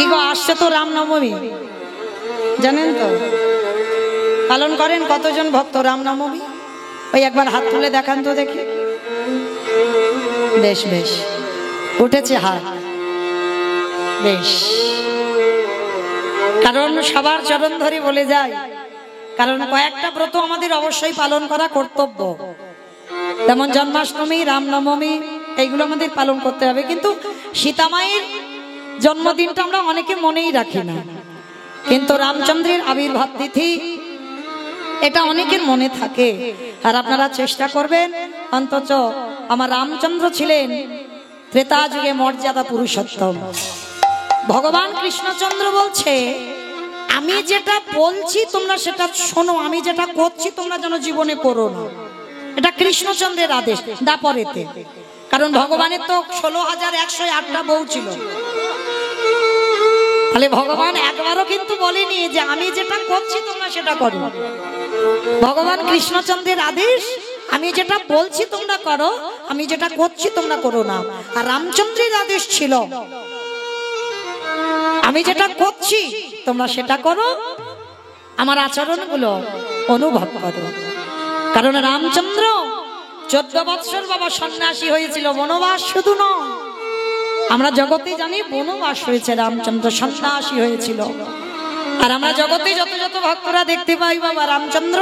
কি গো, আসছে তো রামনবমী, জানেন তো? পালন করেন কতজন ভক্ত রামনবমী? ওই একবার হাত তুলে দেখান তো দেখি। বেশ বেশ, উঠেছে হাত, বেশ। কারণ সবার চরণ ধরে বলে যায়, কারণ কয়েকটা ব্রত আমাদের অবশ্যই পালন করা কর্তব্য, যেমন জন্মাষ্টমী, রামনবমী, এইগুলো আমাদের পালন করতে হবে। কিন্তু সীতামায়ের জন্মদিনটা আমরা অনেকে মনেই রাখি না, কিন্তু রামচন্দ্রের আবির্ভাব তিথি এটা অনেকের মনে থাকে। আর আপনারা চেষ্টা করবেন, অন্তত আমার রামচন্দ্র ছিলেন ত্রেতা যুগে মর্যাদা পুরুষোত্তম। ভগবান কৃষ্ণচন্দ্র বলছে, আমি যেটা বলছি তোমরা সেটা শোনো, আমি যেটা করছি তোমরা যেন জীবনে করো না। এটা কৃষ্ণচন্দ্রের আদেশ দাপরেতে। কারণ ভগবানের তো 16,108টা বউ ছিল, তাহলে ভগবান একবারও কিন্তু বলেনি যে আমি যেটা করছি তোমরা সেটা করো। ভগবান কৃষ্ণচন্দ্রের আদেশ, আমি যেটা বলছি তোমরা করো, আমি যেটা করছি তোমরা করো না। আর রামচন্দ্রের আদেশ ছিল, আমি যেটা করছি তোমরা সেটা করো, আমার আচরণগুলো অনুভব করো। কারণ রামচন্দ্র 14 বৎসর বাবা সন্ন্যাসী হয়েছিল, বনবাস শুধু নয়, আমরা জগতে জানি বনবাস হয়েছে, রামচন্দ্র সন্ন্যাসী হয়েছিল। আর আমরা জগতে যত যত ভক্তরা দেখতে পাই বাবা, রামচন্দ্র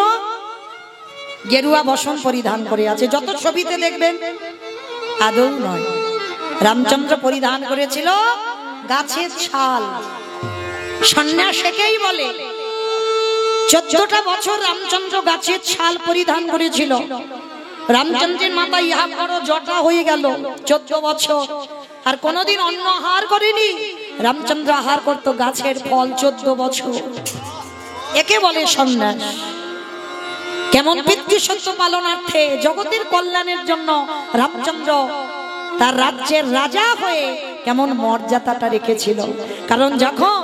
গেরুয়া বসন পরিধান করে আছে, যত ছবিতে দেখবেন। আদৌ নয়, রামচন্দ্র পরিধান করেছিল গাছের ছাল। সন্ন্যাসীকেই বলে 14টা বছর রামচন্দ্র গাছের ছাল পরিধান করেছিল। রামচন্দ্রের মাথায় ইহা বড় জটা হয়ে গেল 14 বছর, আর কোনদিন অন্ন আহার করেনি। রামচন্দ্র আহার করত গাছের ফল 14 বছর। একে বলে সন্ন্যাস। কেমন পিতৃসত্য পালনার্থে, জগতের কল্যাণের জন্য রামচন্দ্র তার রাজ্যের রাজা হয়ে কেমন মর্যাদাটা রেখেছিল। কারণ যখন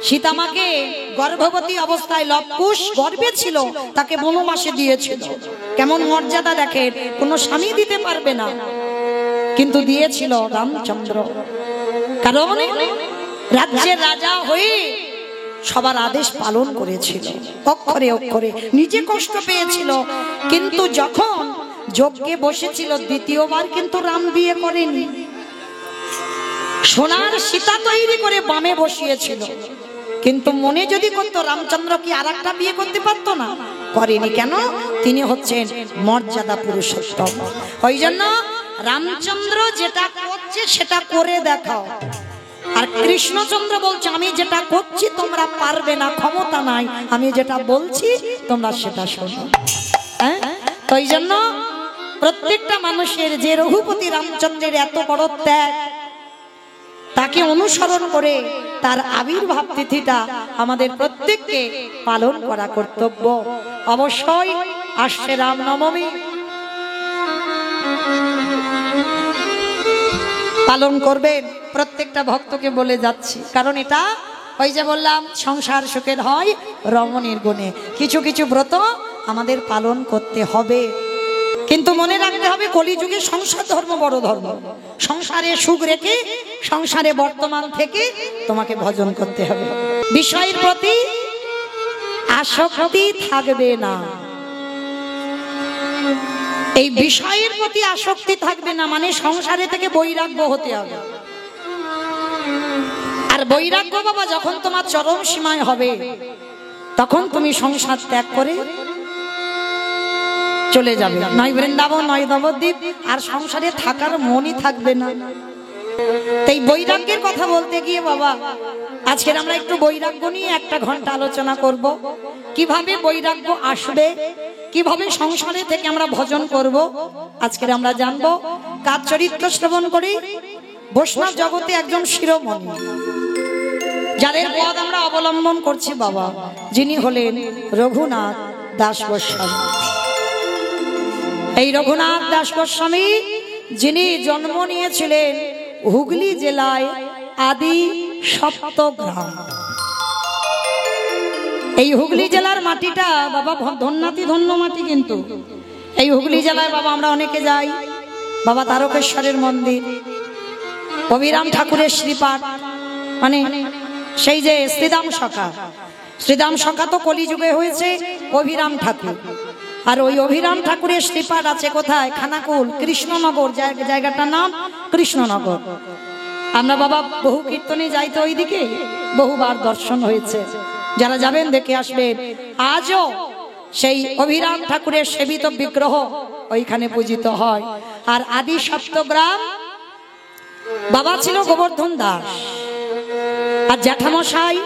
সীতামাকে গর্ভবতী অবস্থায় লবকুশ গর্ভে ছিল, তাকে বনবাসে দিয়েছিল। কেমন মর্যাদা দেখেন, কোনো স্বামী দিতে পারবে না, কিন্তু দিয়েছিল রামচন্দ্র। কারণ রাজ্যের রাজা হয়ে সবার আদেশ পালন করেছিল, অক্ষরে অক্ষরে। নিজে কষ্ট পেয়েছিল, কিন্তু যখন যজ্ঞে বসেছিল দ্বিতীয়বার কিন্তু রাম বিয়ে করেনি। সোনার সীতা তৈরি করে বামে বসিয়েছিল, কিন্তু মনে যদি করতো রামচন্দ্র কি আর একটা বিয়ে করতে পারতো না? করেনি। কেন? তিনি হচ্ছেন মর্যাদা পুরুষোত্তম। ওই জন্য রামচন্দ্র যেটা করছে সেটা করে দেখাও। আর কৃষ্ণচন্দ্র বলছে, আমি যেটা করছি তোমরা পারবে না, ক্ষমতা নাই, আমি যেটা বলছি তোমরা সেটা শোনো। হ্যাঁ, তো এই জন্য প্রত্যেকটা মানুষের যে রঘুপতি রামচন্দ্রের এত বড় ত্যাগ, তাকে অনুসরণ করে তার আবির্ভাব তিথিটা আমাদের প্রত্যেককে পালন করা কর্তব্য। অবশ্যই আসছে রামনবমী, পালন করবেন। প্রত্যেকটা ভক্তকে বলে যাচ্ছি, কারণ এটা ওই যে বললাম, সংসার সুখের হয় রমণীর গুণে। কিছু কিছু ব্রত আমাদের পালন করতে হবে, কিন্তু মনে রাখতে হবে কলিযুগে সংসার ধর্ম বড় ধর্ম। সংসারে সুখ রেখে, সংসারে বর্তমান থেকে তোমাকে ভজন করতে হবে। বিষয়ের প্রতি আসক্তি থাকবে না। এই বিষয়ের প্রতি আসক্তি থাকবে না মানে সংসারে থেকে বৈরাগ্য হতে হবে। আর বৈরাগ্য বাবা যখন তোমার চরম সীমায় হবে, তখন তুমি সংসার ত্যাগ করে চলে যাবে, নয় বৃন্দাবন নয় নবদ্বীপ, আর সংসারে থাকার মনই থাকবে না। তাই বৈরাগ্যের কথা বলতে গিয়ে বাবা, আজকে আমরা একটু বৈরাগ্য নিয়ে 1 ঘন্টা আলোচনা করব। কিভাবে বৈরাগ্য আসবে, কিভাবে সংসারে থেকে আমরা ভজন করব, আজকে আমরা জানবো। কার চরিত্র শ্রবণ করি? বৈষ্ণব জগতে একজন শিরোমণি, যাদের পদ আমরা অবলম্বন করছি বাবা, যিনি হলেন রঘুনাথ দাস গোস্বামী। এই রঘুনাথ দাস গোস্বামী, যিনি জন্ম নিয়েছিলেন হুগলি জেলায় আদি সপ্তগ্রাম। এই হুগলি জেলার মাটিটা বাবা ধন্যাতি ধন্য মাটি। কিন্তু এই হুগলি জেলায় বাবা আমরা অনেকে যাই, বাবা তারকেশ্বরের মন্দির, অবিরাম ঠাকুরের শ্রীপাঠ, মানে সেই যে শ্রীদাম সখা, শ্রীদাম সখা তো কলিযুগে হয়েছে অভিরাম ঠাকুর। আর ওই অভিরাম ঠাকুরের শ্রীপাদ আছে কোথায়? খানাকুল, কৃষ্ণনগর, জায়গাটার নাম কৃষ্ণনগর। আমরা বাবা বহু কীর্তনে যাইতে ওইদিকে, বহুবার দর্শন হয়েছে। যারা যাবেন দেখে আসবেন। আজও সেই অভিরাম ঠাকুরের সেবিত বিগ্রহ ওইখানে পূজিত হয়। আর আদি সপ্তগ্রাম বাবা ছিল গোবর্ধন দাস, আর জ্যাঠামশাই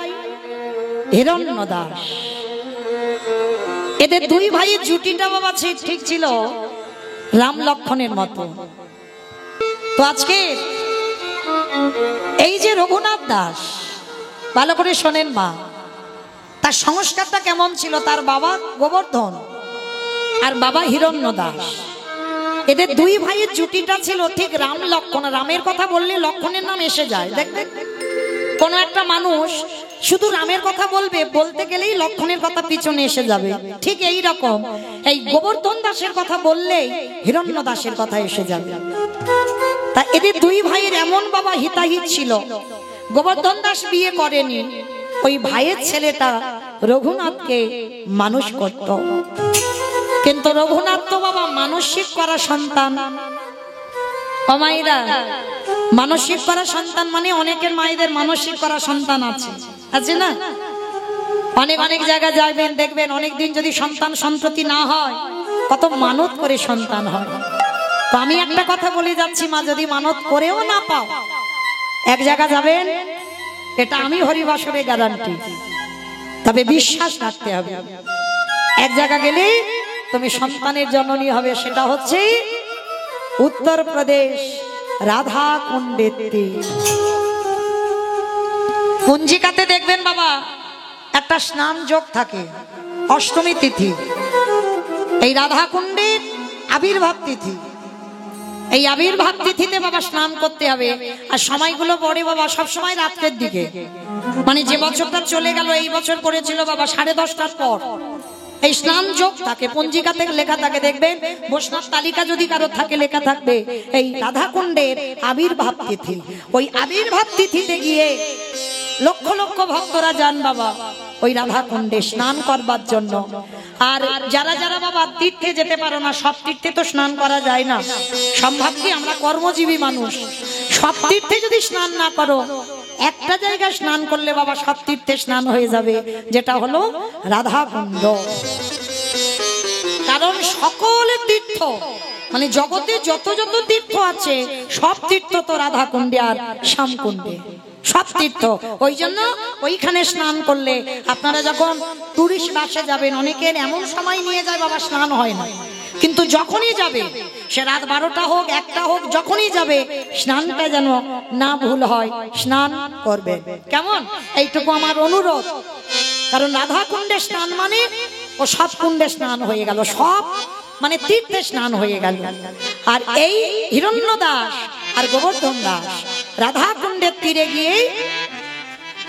হিরণ্য দাস। এদের দুই ভাইয়ের জুটিটা বাবা ঠিক ছিল রাম লক্ষণের মতো। তো আজকে এই যে রঘুনাথ দাস, ভালো করে শোনেন মা, তার সংস্কারটা কেমন ছিল? তার বাবা গোবর্ধন আর বাবা হিরণ্য দাস, এদের দুই ভাইয়ের জুটিটা ছিল ঠিক রাম লক্ষণ। রামের কথা বললে লক্ষণের নাম এসে যায়। দেখবেন কোন একটা মানুষ শুধু রামের কথা বলবে, বলতে গেলেই লক্ষণের কথা পিছনে এসে যাবে। ঠিক এই রকম এই গোবর্ধন দাসের কথা বললেই হিরণ্য দাসের কথা এসে যাবে। তা এদের দুই ভাইয়ের এমন বাবা হিতাহিত ছিল, গোবর্ধন দাস বিয়ে করেনি, ওই ভাইয়ের ছেলেটা রঘুনাথকে মানুষ করত। কিন্তু রঘুনাথ তো বাবা মানসিক করা সন্তান। মায়েরা মানসিক করা সন্তান মানে অনেকের মায়েদের মানসিক করা সন্তান আছে, আছে না? অনেক অনেক জায়গায় যাবেন দেখবেন অনেকদিন যদি সন্তান সন্ততি না হয়, কত মানত করে সন্তান হয়। তো আমি একটা কথা বলে যাচ্ছি, মা যদি মানত করেও না পাও, এক জায়গা যাবেন, এটা আমি হরিবাসরে গ্যারান্টি, তবে বিশ্বাস রাখতে হবে। এক জায়গা গেলে তুমি সন্তানের জননী হবে, সেটা হচ্ছে উত্তরপ্রদেশ রাধা কুণ্ডের পঞ্জিকাতে দেখবেন বাবা একটা স্নান যোগ থাকে, অষ্টমী তিথি, এই রাধা কুণ্ডের আবির্ভাব তিথি। এই আবির্ভাব তিথিতে বাবা স্নান করতে হবে। আর সময়গুলো পড়ে বাবা সবসময় রাত্রের দিকে, মানে যে বছরটা চলে গেল এই বছর পড়েছিল বাবা 10:30টার পর। এই স্নান যোগ থাকে, পঞ্জিকাতে লেখা থাকে, দেখবেন বৈষ্ণব তালিকা যদি কারো থাকে লেখা থাকবে এই রাধা কুণ্ডের আবির্ভাব তিথি। ওই আবির্ভাব তিথিতে গিয়ে লক্ষ লক্ষ ভক্তরা যান বাবা ওই রাধা কুণ্ডে স্নান করবার জন্য। আর যারা যারা বাবা তীর্থে যেতে পারো না, সব তীর্থে তো স্নান করা যায় না, সম্ভব কি? আমরা কর্মজীবী মানুষ, সব তীর্থে যদি স্নান না করো, একটা জায়গায় স্নান করলে বাবা সব তীর্থে স্নান হয়ে যাবে, যেটা হলো রাধা কুণ্ড। কারণ সকল তীর্থ মানে জগতে যত যত তীর্থ আছে সব তীর্থ তো রাধা কুণ্ডে আর শ্যাম কুণ্ডে, সব তীর্থ। ওই জন্য ওইখানে স্নান করলে, আপনারা যখন টুরিস্ট বাসে যাবেন, অনেকের এমন সময় নিয়ে যায় বাবা স্নান হয় না, কিন্তু যখনই যাবে, সে রাত 12টা হোক 1টা হোক, যখনই যাবে স্নানটা যেন না ভুল হয়, স্নান করবে। কেমন? এইটুকু আমার অনুরোধ। কারণ রাধা কুণ্ডে স্নান মানে ও সব কুণ্ডে স্নান হয়ে গেল, সব মানে তীর্থে স্নান হয়ে গেল। আর এই হিরণ্য দাস আর গোবর্ধন দাস রাধা কুণ্ডের তীরে গিয়ে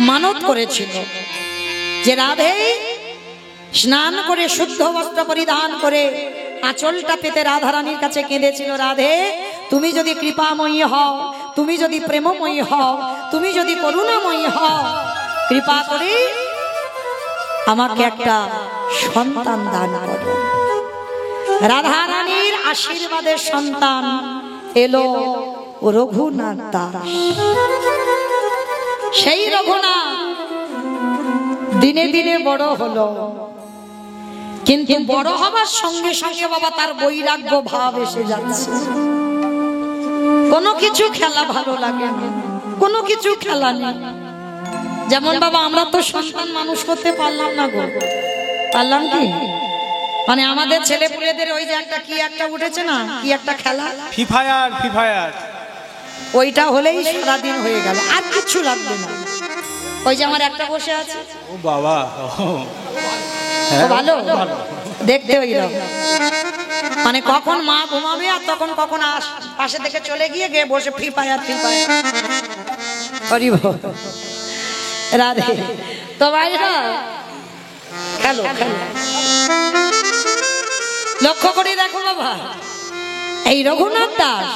মানত করেছিল যে রাধে স্নান করে শুদ্ধ বস্ত্র পরিধান করে আঁচলটা পেতে রাধারানীর কাছে কেঁদেছিল, রাধে তুমি যদি কৃপাময়ী হও, তুমি যদি প্রেমময়ী হও, তুমি যদি করুণাময়ী হও, কৃপা করে আমাকে একটা সন্তান দান করো। রাধারানীর আশীর্বাদের সন্তান এলো রঘুনাথ দাস। সেই রঘুনাথ দিনে দিনে বড় হলো, কিন্তু বড় হবার সঙ্গে সঙ্গে বাবা তার বৈরাগ্য ভাব এসে যাচ্ছে। কোনো কিছু খেলা ভালো লাগে না, কোনো কিছু খেলা নেই। যেমন বাবা আমরা তো সন্তান মানুষ করতে পারলাম না গো, পারলাম কি? মানে আমাদের ছেলেপুলেদের ওই যে একটা কি একটা উঠেছে না, কি একটা খেলা, ফ্রি ফায়ার, ওইটা হলেই সারাদিন হয়ে গেল, আর কিছু লাগবে না। ওই যে আমার একটা বসে আছে, ও বাবা ভালো দেখতে হইল, মানে কখন মা ঘুমাবে আর তখন কখন পাশে থেকে চলে গিয়ে বসে ফ্রি ফায়ার হরি বল রাধে। তো ভাইরা খেলো খেলো, লক্ষ্য করে দেখো বাবা, এই রঘুনাথ দাস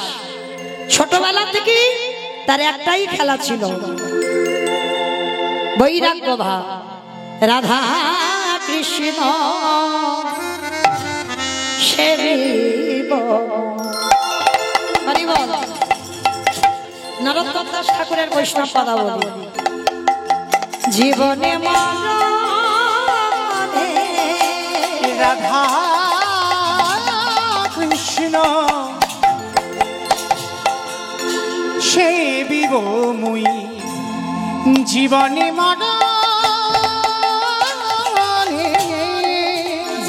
ছোটবেলা থেকে তার একটাই খেলা ছিল, বৈরাগ্য ভাব রাধা কৃষ্ণ সেবিব। নরোত্তম দাস ঠাকুরের বৈষ্ণব পদাবলী। জীবনে মরণে রাধা কৃষ্ণ সেবিব মুই, জীবনে মরণে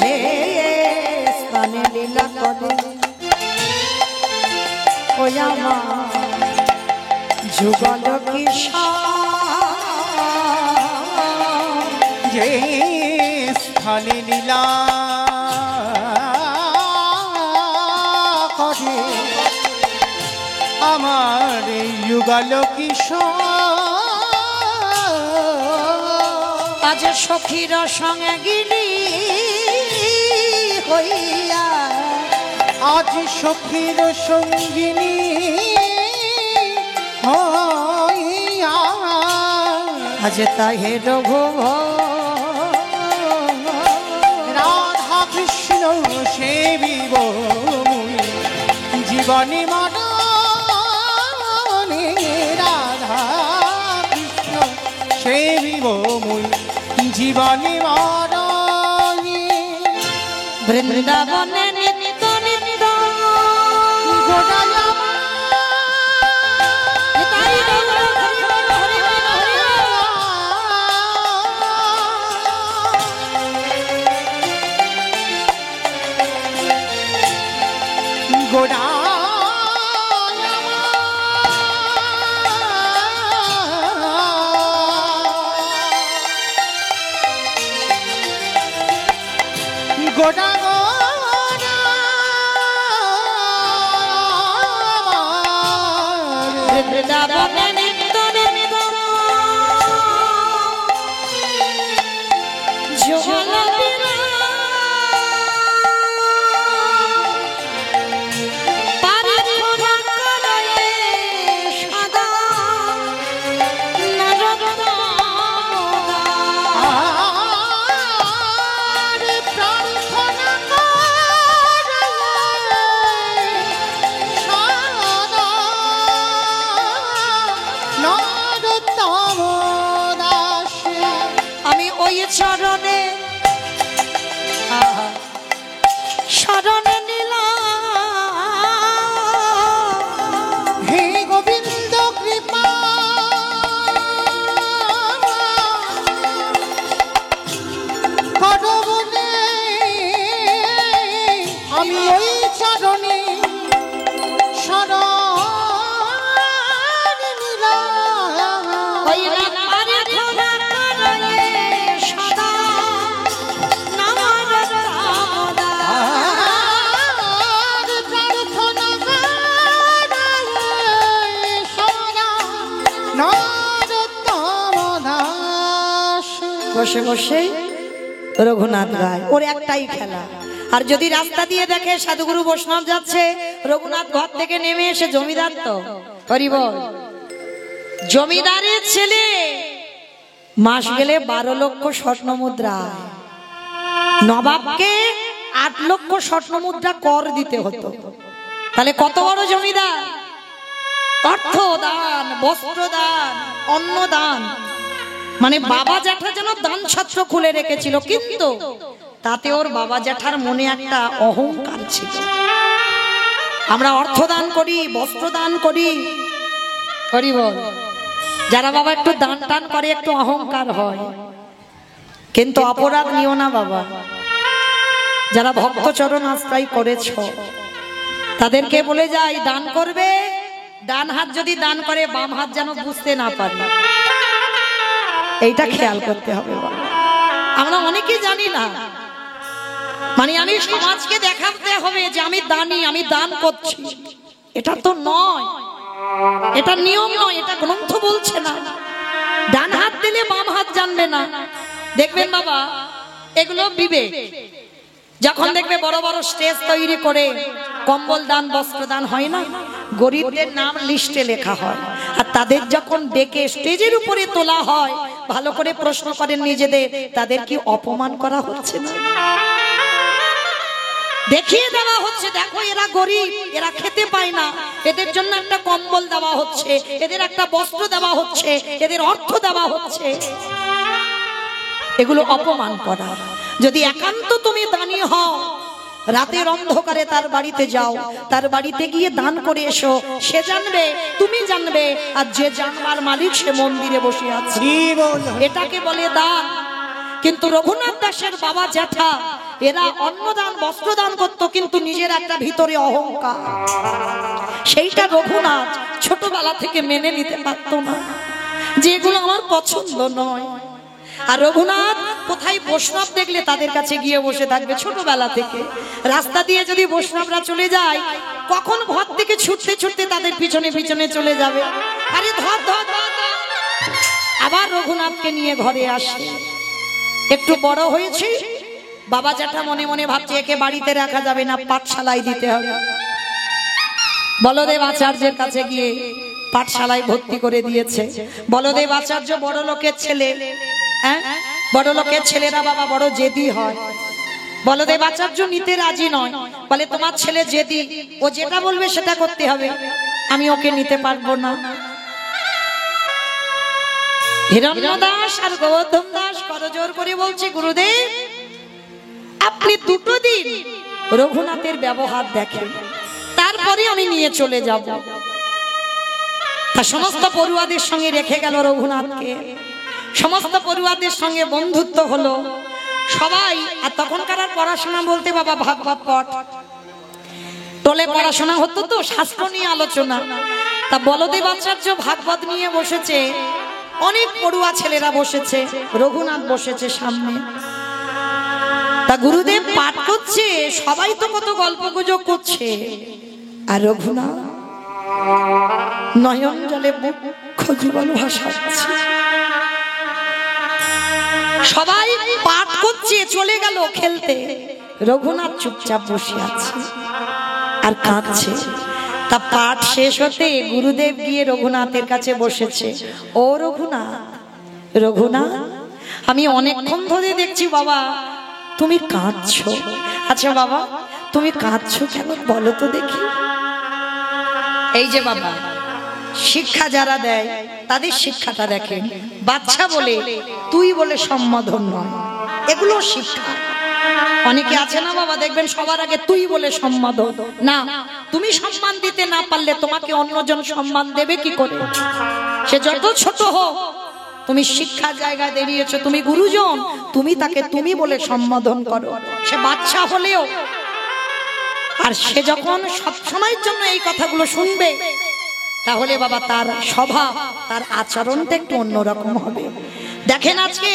যে স্থানে লীলা করে ওই আমার যুগল কিশোর, যে স্থানে লীলা করে আমার যুগল কিশোর। আজ সখীর সঙ্গে গিলি হইয়া, আজ সখীর সঙ্গিনী হইয়া, আজ তাহে রঘু রাধা কৃষ্ণ সেবিব মুই, জীবনে মরণে রাধা কৃষ্ণ সেবিব মুই, জীবনে মরণে। বৃন্দাবনে নিত্য নিত্য গোড়া গোড়া বৃন্দাবনে নিত্য নিত্য যুগল চরণে শরণে নিলাম, হে গোবিন্দ কৃপা করো বলে আমি ওই চরণে শরণে নিলাম। বসে বসে রঘুনাথ গায়, ওর একটাই খেলা। আর যদি রাস্তা দিয়ে দেখে সাধুগুরু বৈষ্ণব যাচ্ছে, রঘুনাথ ঘর থেকে নেমে এসে জমিদার তো হরিব জমিদারের ছেলে, মাস গেলে 12 লক্ষ স্বর্ণ মুদ্রা, নবাবকে 8 লক্ষ স্বর্ণ মুদ্রা কর দিতে হতো। তাহলে কত বড় জমিদার! অর্থ দান, বস্ত্র দান, অন্ন দান, মানে বাবা জ্যাঠা যেন দান ছত্র খুলে রেখেছিল। কিন্তু তাতে ওর বাবা জ্যাঠার মনে একটা অহংকার ছিল। আমরা অর্থ দান করি, বস্ত্র দান করি, করি বল, যারা বাবা একটু দান টান করে একটু অহংকার হয়। কিন্তু অপরাধ নিও না বাবা, যারা ভক্ত চরণ আশ্রয় করেছ তাদেরকে বলে যাই, দান করবে, ডান হাত যদি দান করে বাম হাত যেন বুঝতে না পারে, এইটা খেয়াল করতে হবে বাবা। আমরা অনেকে জানি না, মানে আমি সমাজকে দেখাতে হবে যে আমি দানি, আমি দান করছি। এটা তো নয়, এটা নিয়ম নয়, এটা গ্রন্থ বলছে না। ডান হাত দিলে বাম হাত জানবে না। দেখবেন বাবা, এগুলো বিবেক। যখন দেখবে বড় বড় স্টেজ তৈরি করে কম্বল দান, বস্ত্র দান হয় না, গরিবদের নাম লিস্টে লেখা হয়, আর তাদের যখন ডেকে স্টেজের উপরে তোলা হয়, ভালো করে প্রশ্ন করেন নিজেদের, তাদের কি অপমান করা হচ্ছে না? দেখিয়ে দেওয়া হচ্ছে, দেখো এরা গরিব, এরা খেতে পায় না, এদের জন্য একটা কম্বল দেওয়া হচ্ছে, এদের একটা বস্ত্র দেওয়া হচ্ছে, এদের অর্থ দেওয়া হচ্ছে। এগুলো অপমান করা। যদি একান্ত তুমি দানি হও, রাতের অন্ধকারে তার বাড়িতে যাও, তার বাড়িতে গিয়ে দান করে এসো, সে জানবে, তুমি জানবে, আর যে জানবার মালিক সে মন্দিরে বসে আছে। এটাকে বলে দান। কিন্তু রঘুনাথ দাসের বাবা জ্যাঠা এরা অন্নদান বস্ত্রদান করত, কিন্তু নিজের একটা ভিতরে অহংকার, সেইটা রঘুনাথ ছোটবেলা থেকে মেনে নিতে পারত না, যেগুলো আমার পছন্দ নয়। আর রঘুনাথ কোথায় বৈষ্ণব দেখলে তাদের কাছে গিয়ে বসে থাকবে ছোটবেলা থেকে। রাস্তা দিয়ে যদি বৈষ্ণবরা চলে যায়, কখন ঘর থেকে ছুটতে ছুটতে তাদের পিছনে পিছনে চলে যাবে, আরে ধর ধর ধর। আবার রঘুনাথকে নিয়ে ঘরে আসে। একটু বড় হয়েছে, বাবা জ্যাঠা মনে মনে ভাবছে একে বাড়িতে রাখা যাবে না, পাঠশালায় দিতে হবে। বলদেব আচার্যের কাছে গিয়ে পাঠশালায় ভর্তি করে দিয়েছে। বলদেব আচার্য বড় লোকের ছেলে, হ্যাঁ, বড় লোকের ছেলেরা বাবা বড় জেদি হয়। বলদেব আচার্য নিতে রাজি নয়, বলে তোমার ছেলে জেদি, ও যেটা বলবে সেটা করতে হবে, আমি ওকে নিতে পারবো না। হিরণ্য দাস আর গৌতম দাস করজোর করে বলছে, গুরুদেব আপনি দুটো দিন রঘুনাথের ব্যবহার দেখেন, তারপরে আমি নিয়ে চলে যাব। তা সমস্ত পড়ুয়াদের সঙ্গে রেখে গেল রঘুনাথকে। সমস্ত পড়ুয়াদের সঙ্গে বন্ধুত্ব হলো সবাই। আর তখনকার পড়াশোনা বলতে বাবা ভাগবত পাঠ, টোলে পড়াশোনা হতো তো, শাস্ত্র নিয়ে আলোচনা। তা বলদেব আচার্য ভাগবত নিয়ে বসেছে, অনেক পড়ুয়া ছেলেরা বসেছে, রঘুনাথ বসেছে সামনে। তা গুরুদেব পাঠ করছে, সবাই তো কত গল্প গুজব করছে, আর রঘুনাথ নয়ন জলে মুখ জীবন ভাসাচ্ছে। সবাই পাঠ করছে, চলে গেল খেলতে, রঘুনাথ চুপচাপ বসে আছে আর কাঁদছে। তা পাঠ শেষ হতে গুরুদেব গিয়ে রঘুনাথের কাছে বসেছে। ও রঘুনাথ, রঘুনাথ আমি অনেকক্ষণ ধরে দেখছি বাবা তুমি কাঁদছো। আচ্ছা বাবা তুমি কাঁদছো কেন বলো তো দেখি। এই যে বাবা শিক্ষা যারা দেয় তাদের শিক্ষাটা দেখেন, বাচ্চা বলে তুই বলে সম্বোধন নয়, এগুলো শিক্ষা। অনেকে আছে না বাবা, দেখবেন সবার আগে তুই বলে সম্বোধন, না তুমি সম্মান দিতে না পারলে তোমাকে অন্যজন সম্মান দেবে কি করে? সে যত ছোট হোক, তুমি শিক্ষা জায়গায় দাঁড়িয়েছো, তুমি গুরুজন, তুমি তাকে তুমি বলে সম্বোধন করো, সে বাচ্চা হলেও। আর সে যখন সব সময়ের জন্য এই কথাগুলো শুনবে, তাহলে বাবা তার স্বভাব তার আচরণটা একটু অন্যরকম হবে। দেখেন আজকে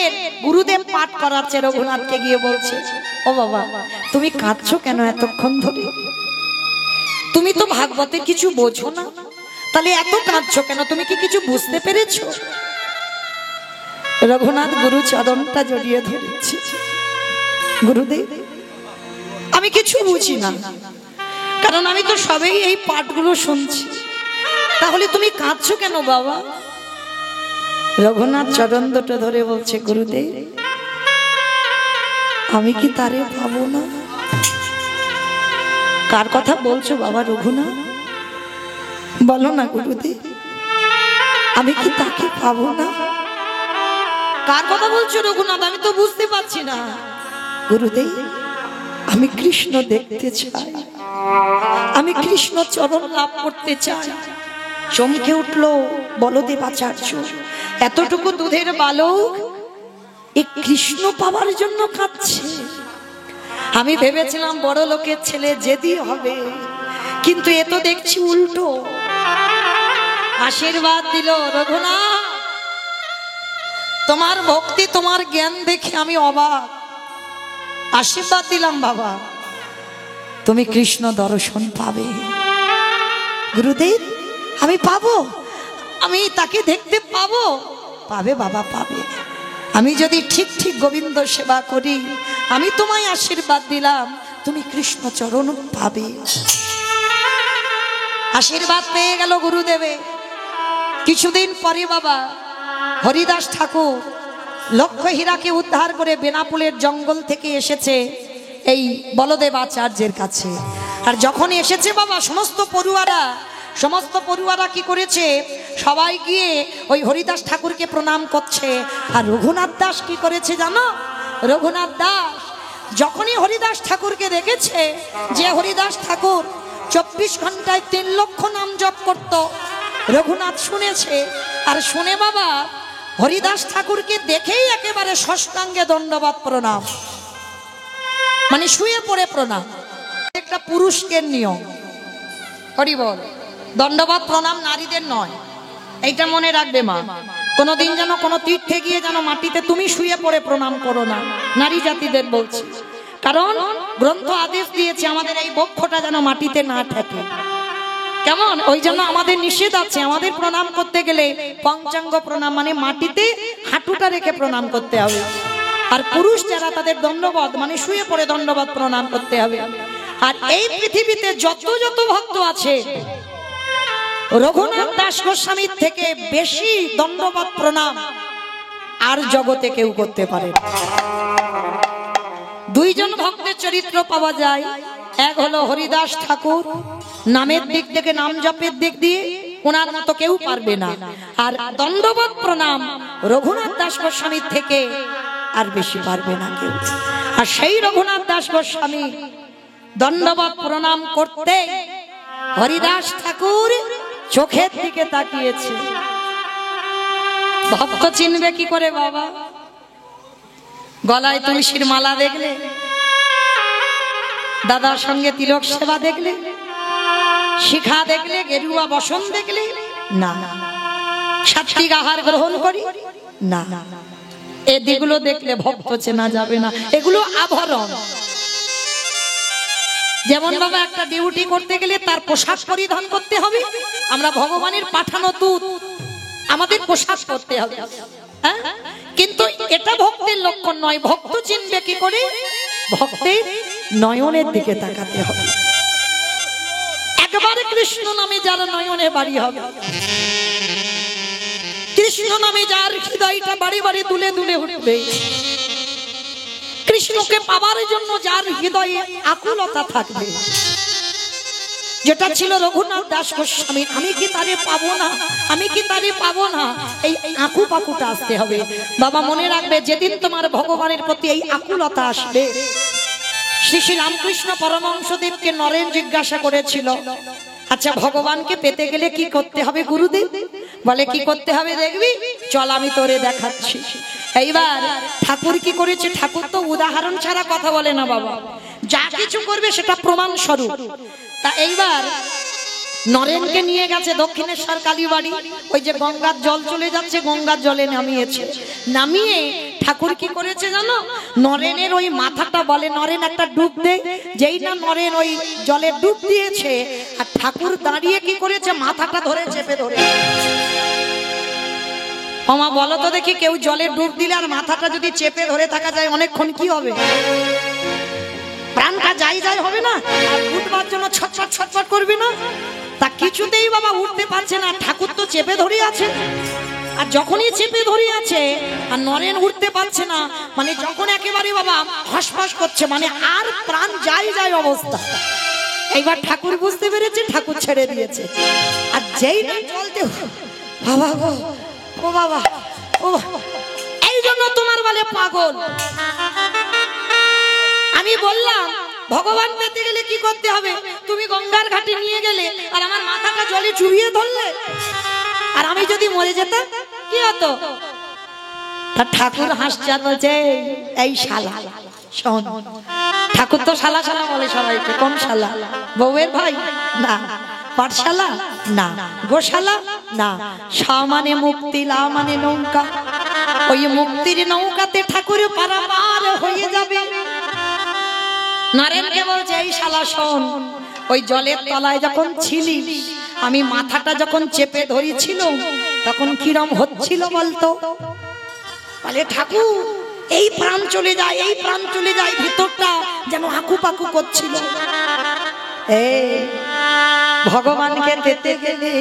গুরুদেব পাঠ করাচ্ছে, রঘুনাথকে গিয়ে বলছে, ও বাবা তুমি কাঁদছো কেন এতক্ষণ ধরে? তুমি তো ভাগবতে কিছু বোঝো না, তাহলে এত কাঁদছো কেন? তুমি কি কিছু বুঝতে পেরেছো? রঘুনাথ গুরু চরণটা জড়িয়ে ধরেছে, গুরুদেব আমি কিছু বুঝি না, কারণ আমি তো সবেই এই পাঠগুলো শুনছি, তাহলে তুমি কাঁদছো কেন বাবা? রঘুনাথ চরণ দুটো ধরে বলছে, গুরুদেব আমি কি তারে পাবো না? কার কথা বলছো বাবা রঘুনাথ? বলো না গুরুদেব, আমি কি তাকে পাবো না? কার কথা বলছো রঘুনাথ? আমি তো বুঝতে পারছি না। গুরুদেব আমি কৃষ্ণ দেখতে চাই, আমি কৃষ্ণ চরণ লাভ করতে চাই। চমকে উঠলো বলদেব আচার্য, এতটুকু দুধের বালক এই কৃষ্ণ পাওয়ার জন্য কাঁদছে। আমি ভেবেছিলাম বড় লোকের ছেলে জেদি হবে, কিন্তু এ তো দেখছি উল্টো। আশীর্বাদ দিল, রঘুনাথ তোমার ভক্তি তোমার জ্ঞান দেখে আমি অবাক। আশীর্বাদ দিলাম বাবা, তুমি কৃষ্ণ দর্শন পাবে। গুরুদেব আমি পাবো, আমি তাকে দেখতে পাবো? পাবে বাবা পাবে। আমি যদি ঠিক ঠিক গোবিন্দ সেবা করি, আমি তোমায় আশীর্বাদ দিলাম, তুমি কৃষ্ণ চরণ পাবে। আশীর্বাদ পেয়ে গেল গুরুদেবে। কিছুদিন পরে বাবা হরিদাস ঠাকুর লক্ষ্য হীরাকে উদ্ধার করে বেনাপুলের জঙ্গল থেকে এসেছে এই বলদেব আচার্যের কাছে। আর যখন এসেছে বাবা সমস্ত পড়ুয়ারা কি করেছে, সবাই গিয়ে ওই হরিদাস ঠাকুরকে প্রণাম করছে। আর রঘুনাথ দাস কি করেছে জানো? রঘুনাথ দাস যখনই হরিদাস ঠাকুরকে দেখেছে যে হরিদাস ঠাকুর 24 ঘন্টায় 3 লক্ষ নাম জপ করত, রঘুনাথ শুনেছে। আর শুনে বাবা হরিদাস ঠাকুরকে দেখেই একেবারে ষষ্ঠাঙ্গে দণ্ডবাদ প্রণাম, মানে শুয়ে পড়ে প্রণাম। একটা পুরুষদের নিয়ম, হরি বল, দণ্ডবাদ প্রণাম নারীদের নয়, এইটা মনে রাখবে মা। কোনোদিন যেন কোনো তীর্থে গিয়ে যেন মাটিতে তুমি শুয়ে পড়ে প্রণাম করো না, নারী জাতিদের বলছি। কারণ গ্রন্থ আদেশ দিয়েছে আমাদের এই বক্ষটা যেন মাটিতে না ঠেকে, কেমন? ওই জন্য আমাদের নিষেধ আছে, আমাদের প্রণাম করতে গেলে পঞ্চাঙ্গ প্রণাম মানে মাটিতে হাঁটুটা রেখে প্রণাম করতে হবে। আর পুরুষ যারা তাদের দণ্ডবাদ মানে শুয়ে পড়ে দণ্ডবাদ প্রণাম করতে হবে। আর এই পৃথিবীতে যত ভক্ত আছে রঘুনাথ দাস গোস্বামীর থেকে বেশি দণ্ডবাদ প্রণাম আর জগতে কেউ করতে পারে। দুইজন ভক্তের চরিত্র পাওয়া যায়, এক হলো হরিদাস ঠাকুর, নামের দিক থেকে নাম জপের দিক দিয়ে ওনার মতো কেউ পারবে না। আর দণ্ডবাদ প্রণাম রঘুনাথ দাস গোস্বামীর থেকে আর বেশি পারবে না কেউ। আর সেই রঘুনাথ দাস গোস্বামী দণ্ডবাদ প্রণাম করতে হরিদাস ঠাকুর চোখের দিকে তাকিয়েছে। ভক্ত চিনবে কি করে বাবা? গলায় তুলসীর মালা দেখলে, দাদার সঙ্গে তিলক সেবা দেখলে, শিখা দেখলে, গেরুয়া বসন দেখলে না, সাত্বিক আহার গ্রহণ করি না, এদিকগুলো দেখলে ভক্ত চেনা যাবে না, এগুলো আভরণ। যেমন বাবা একটা ডিউটি করতে গেলে তার পোশাক পরিধান করতে হবে, আমরা ভগবানের পাঠানো দূত, আমাদের পোশাক করতে হবে, হ্যাঁ? কিন্তু এটা ভক্তের লক্ষণ নয়। ভক্ত চিনবে কি করে? ভক্তের নয়নের দিকে তাকাতে হবে। একবারে কৃষ্ণ নামে যার নয়নে বাড়ি হবে, কৃষ্ণ নামে যার হৃদয়টা বাড়ি বাড়ি দুলে দুলে উঠবে, কৃষ্ণকে পাবার জন্য যার হৃদয়ে আকুলতা থাকবে, যেটা ছিল রঘুনাথ দাস গোস্বামী, আমি কি তারে পাবো না, আমি কি তারে পাবো না, এই আঁকু পাকুটা আসতে হবে। বাবা মনে রাখবে, যেদিন তোমার ভগবানের প্রতি এই আকুলতা আসবে। শ্রী শ্রী রামকৃষ্ণ পরমহংসদেবকে নরেন জিজ্ঞাসা করেছিল, আচ্ছা ভগবানকে পেতে গেলে কি করতে হবে গুরুদেব? বলে কি করতে হবে দেখবি, চল আমি তোরে দেখাচ্ছি। এইবার ঠাকুর কি করেছে? ঠাকুর তো উদাহরণ ছাড়া কথা বলে না বাবা, যা কিছু করবে সেটা প্রমাণ স্বরূপ। তা এইবার নরেনকে নিয়ে গেছে দক্ষিণেশ্বর কালীবাড়ি, ওই যে গঙ্গার জল চলে যাচ্ছে, গঙ্গার জলে নামিয়েছে। নামিয়ে ঠাকুর কি করেছে জানো? নরেনের ওই মাথাটা, বলে নরেন একটা ডুব দে, যেই না নরেন ওই জলে ডুব দিয়েছে, আর ঠাকুর দাঁড়িয়ে কি করেছে? মাথাটা ধরে চেপে ধরে। ওমা বলো তো দেখি, কেউ জলে ডুব দিলে আর মাথাটা যদি চেপে ধরে থাকা যায় অনেকক্ষণ, কি হবে? প্রাণটা যাই হবে না? আর উঠবার জন্য ছটফট ছটফট করবে না? তা কিছুতেই বাবা উঠতে পারছে না, ঠাকুর তো চেপে ধরে আছে। আর যখনই চেপে ধরে আছে আর নরেন উঠতে পারছে না, মানে যখন একেবারে বাবা হাসপাস করছে, মানে আর প্রাণ যাই অবস্থা। এইবার ঠাকুর বুঝতে পেরেছে, ঠাকুর ছেড়ে দিয়েছে। আর যেই না চলতে, বাবা গো, ও বাবা, ও এই জন্য তোমার বলে পাগল। আমি বললাম ভগবান পেতে গেলে কি করতে হবে? তুমি গঙ্গার ঘাটে নিয়ে গেলে আর আমার মাথাটা জলে চুবিয়ে ধরলে, আর আমি যদি মরে যেতাম কি হতো? তা ঠাকুর হাসছে আর বলছে, এই শালা শোন। ঠাকুর তো শালা শালা বলে সবাইকে, কোন শালা? বউয়ের ভাই না, পাঠশালা না, গোশালা না, সা মানে মুক্তি, লা মানে নৌকা। ওই মুক্তির নৌকাতে ঠাকুর পারাপার হয়ে যাবে। নরেনকে বলছে, এই শালা শোন, ওই জলের তলায় যখন ছিলি, আমি মাথাটা যখন চেপে ধরেছিল তখন কিরম হচ্ছিল বলতো? বলে ঠাকুর এই প্রাণ চলে যায়, এই প্রাণ চলে যায়, ভিতরটা যেন আঁকু পাকু করছিল। ভগবানকে পেতে গেলে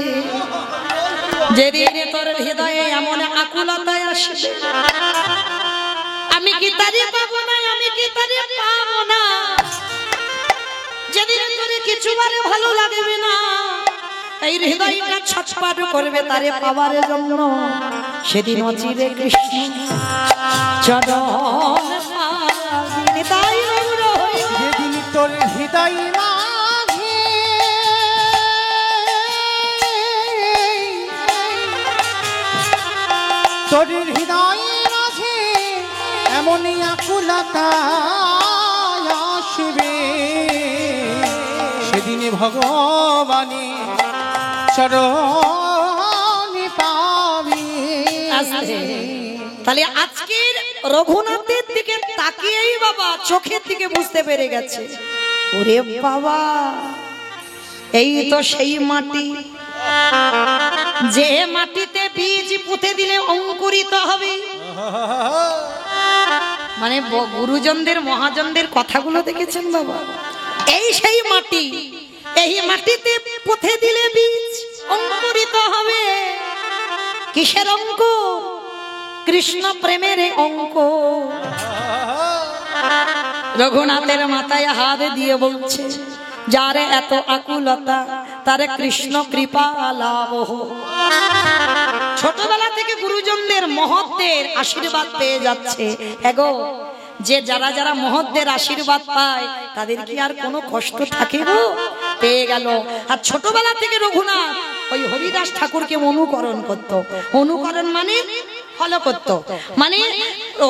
যেদিন তোর হৃদয়ে এমন আকুলতায় আসবে, আমি কি তারে পাবো না, আমি কি তারে পাবো না, যেদিন তোর কিছু বারে ভালো লাগবে না, এই হৃদয়টা ছটফট করবে তারে পাওয়ার জন্য, সেদিন অচিরে কৃষ্ণ চরণ পাবি। তাই যেদিন তোর হৃদয় মাঝে তোর হৃদয় মাঝে এমনই আকুলতা আসবে, সেদিনে ভগবানী চরণ পাবি। তাহলে আজকের রঘুনাথের দিকে তাকিয়েই বাবা চোখের দিকে বুঝতে পেরে গেছে, ওরে বাবা এই তো সেই মাটি, যে মাটিতে বীজ পুঁতে দিলে অঙ্কুরিত হবে। মানে গুরুজনদের মহাজনদের কথাগুলো দেখেছেন বাবা, এই সেই মাটি, এই মাটিতে পুঁতে দিলে বীজ অঙ্কুরিত হবে। কিসের অঙ্কুর? কৃষ্ণ প্রেমের অঙ্ক। রঘুনাথের মাথায় হাত দিয়ে বলছে, যার এত আকুলতা তার কৃষ্ণ কৃপা লাভ। ছোটবেলা থেকে গুরুজনদের মহৎদের আশীর্বাদ পেয়ে যাচ্ছে। এগো যে যারা যারা মহৎদের আশীর্বাদ পায় তাদের কি আর কোনো কষ্ট থাকে গো? পেয়ে গেল। আর ছোটবেলা থেকে রঘুনাথ ওই হরিদাস ঠাকুরকে অনুকরণ করত। অনুকরণ মানে ফলো করত, মানে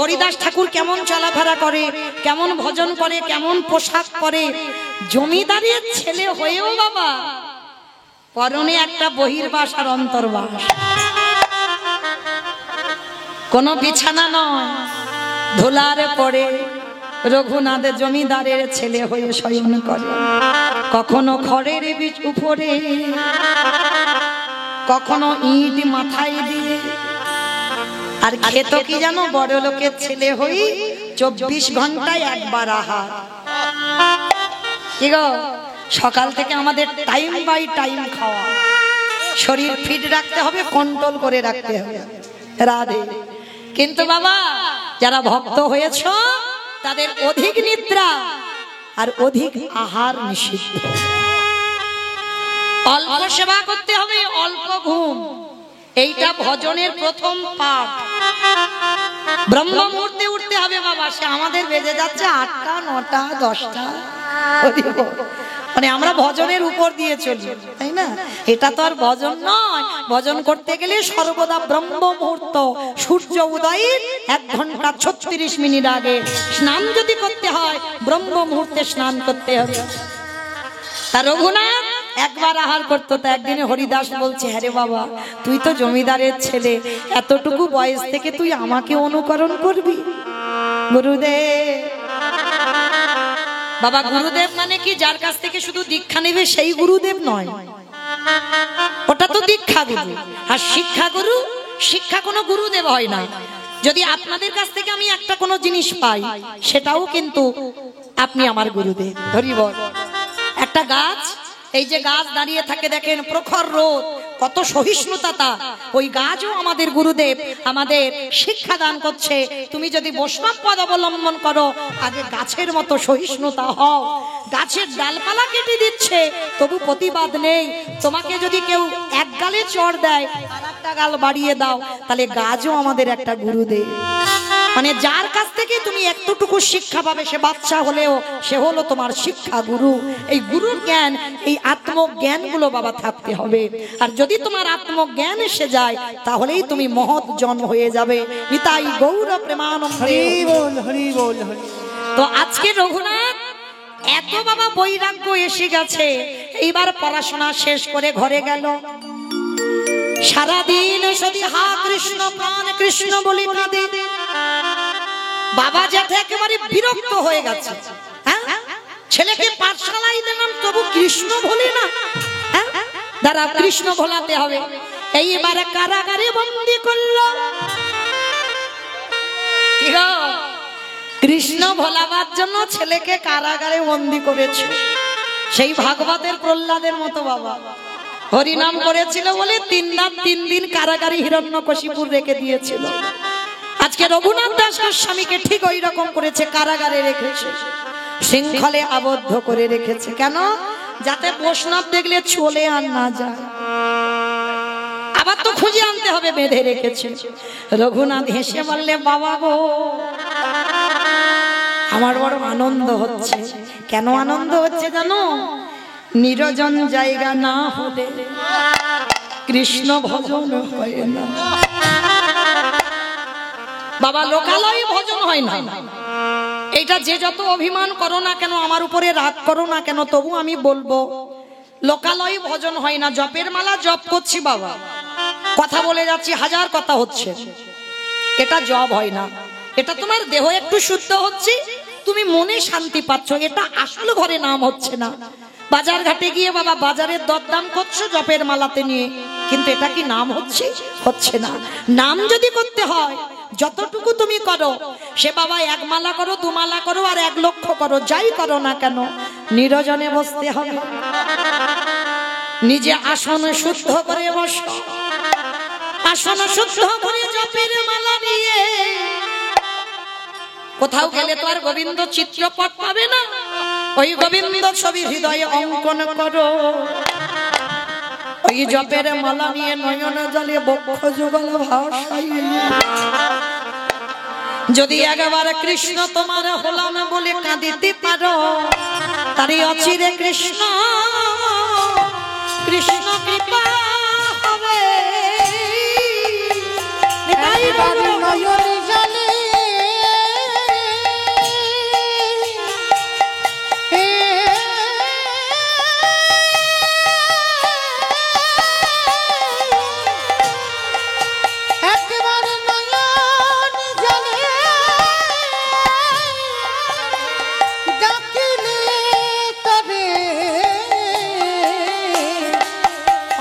হরিদাস ঠাকুর কেমন চলাফেরা করে, কেমন ভজন করে, কেমন পোশাক পরে, জমিদারের ছেলে হয়েও বাবা পরনে একটা বহির্বাস আর অন্তর্বাস, কোনো বিছানা নয়, ধুলার পরে রঘুনাথ জমিদারের ছেলে হয়ে শয়ন করে। কখনো খড়ের বীজ উপরে, কখনো ইট মাথায় দিয়ে, আর খেত কি জানো, বড় লোকের ছেলে হই 24 ঘন্টায় একবার আহার। কি গো, সকাল থেকে আমাদের টাইম বাই টাইম খাওয়া, শরীর ফিট রাখতে হবে, কন্ট্রোল করে রাখতে হবে। রাধে। কিন্তু বাবা যারা ভক্ত হয়েছ তাদের অধিক নিদ্রা আর অধিক আহার নিষিদ্ধ। অল্প সেবা করতে হবে, অল্প ঘুম, এইটা ভজনের প্রথম পাঠ। ব্রহ্ম মুহূর্তে উঠতে হবে বাবা, সে আমাদের বেজে যাচ্ছে 8টা 9টা 10টা, মানে আমরা ভজনের উপর দিয়ে চলি, তাই না? এটা তো আর ভজন নয়। ভজন করতে গেলে সর্বদা ব্রহ্ম মুহূর্ত, সূর্য উদয়ের 1 ঘন্টা 36 মিনিট আগে স্নান যদি করতে হয়, ব্রহ্ম মুহূর্তে স্নান করতে হবে। তা রঘুনাথ একবার আহার করতো। তা একদিনে হরিদাস বলছে, হ্যাঁ রে বাবা, তুই তো জমিদারের ছেলে, এতটুকু বয়স থেকে তুই আমাকে অনুকরণ করবি? গুরুদেব, বাবা গুরুদেব মানে কি যার কাছ থেকে শুধু দীক্ষা নেবে সেই গুরুদেব নয়, ওটা তো দীক্ষা গুরু। আর শিক্ষা গুরু, শিক্ষা কোনো গুরুদেব হয় না। যদি আপনাদের কাছ থেকে আমি একটা কোনো জিনিস পাই, সেটাও কিন্তু আপনি আমার গুরুদেব। ধরি বল, একটা গাছ, এই যে গাছ দাঁড়িয়ে থাকে দেখেন, প্রখর রোদ, কত সহিষ্ণুতা তা, ওই গাছও আমাদের গুরুদেব, আমাদের শিক্ষা দান করছে। তুমি যদি বৈষ্ণব পদ অবলম্বন করো, আগে গাছের মতো সহিষ্ণুতা হও। গাছের ডালপালা কেটে দিচ্ছে তবু প্রতিবাদ নেই। তোমাকে যদি কেউ এক গালে চড় দেয়, আর একটা গাল বাড়িয়ে দাও, তাহলে গাছও আমাদের একটা গুরুদেব। মানে যার কাছ থেকে তুমি একটুকু শিক্ষা পাবে, সে বাচ্চা হলেও সে হলো তোমার শিক্ষা গুরু। এই গুরুর জ্ঞান, এই আত্মজ্ঞান গুলো বাবা থাকতে হবে। আর যদি তোমার আত্মজ্ঞান এসে যায়, তাহলেই তুমি মহৎ জন হয়ে যাবে। নিতাই গৌর প্রেমানন্দে। হরি বল, হরি বল, হরি। তো আজকে রঘুনাথ এত বাবা বৈরাগ্য এসে গেছে, এইবার পড়াশোনা শেষ করে ঘরে গেল। সারাদিন শুধু হা কৃষ্ণ প্রাণ কৃষ্ণ বলে কাঁদে। বাবা যাতে একেবারে বিরক্ত হয়ে গেছে। ছেলেকে পাঠশালায় দিলাম তবু কৃষ্ণ ভোলে না, দাঁড়া কৃষ্ণ ভোলাতে হবে। এইবারে কারাগারে বন্দি করলো। কি গো, কৃষ্ণ ভোলাবার জন্য ছেলেকে কারাগারে বন্দি করেছে। সেই ভাগবতের প্রহ্লাদের মতো বাবা। হরিনাম করেছিল বলে 3 রাত 3 দিন কারাগারে হিরণ্যকশিপুর রেখে দিয়েছিল। আজকে রঘুনাথ দাস গোস্বামীকে ঠিক ওই রকম করেছে, কারাগারে রেখেছে, শৃঙ্খলে আবদ্ধ করে রেখেছে। কেন? যাতে বৈষ্ণব দেখলে চলে আর না যায়, আবার তো খুঁজে আনতে হবে, বেঁধে রেখেছে। রঘুনাথ হেসে বললে, বাবা গো, আমার বড় আনন্দ হচ্ছে। কেন আনন্দ হচ্ছে জানো? নিরজন জায়গা না হলে কৃষ্ণ ভজন হয় না বাবা, লোকালয়ে ভজন হয় না। এইটা যে যত অভিমান করো না কেন, আমার উপরে রাগ করো না কেন, তবু আমি বলবো লোকালয়ে ভজন হয় না। জপের মালা জপ করছি বাবা, কথা বলে যাচ্ছি, হাজার কথা হচ্ছে, এটা জপ হয় না। এটা তোমার দেহ একটু শুদ্ধ হচ্ছে, তুমি মনে শান্তি পাচ্ছ, এটা আসল ঘরে নাম হচ্ছে না। বাজার ঘাটে গিয়ে বাবা বাজারের দরদাম করছো জপের মালাতে নিয়ে, কিন্তু এটা কি নাম হচ্ছে? হচ্ছে না। নাম যদি করতে হয় যতটুকু তুমি করো, সে বাবা 1 মালা করো, 2 মালা করো, আর 1 লক্ষ করো, যাই করো না কেন, নিরজনে বসতে হবে। নিজে আসন শুদ্ধ করে বসো, আসন শুদ্ধ করে জপের মালা নিয়ে কোথাও গেলে তো আর গোবিন্দ চিত্রপট পাবে না। ওই গোবিন্দ ছবি হৃদয়ে অঙ্কন করো, ওই জপের মালা নিয়ে নয়ন জলে বক্ষ যুগল ভাষায়। যদি একবার কৃষ্ণ তোমার হলাম বলে কাঁদিতে পারো, তারই অচিরে কৃষ্ণ কৃষ্ণ কৃপা হবে।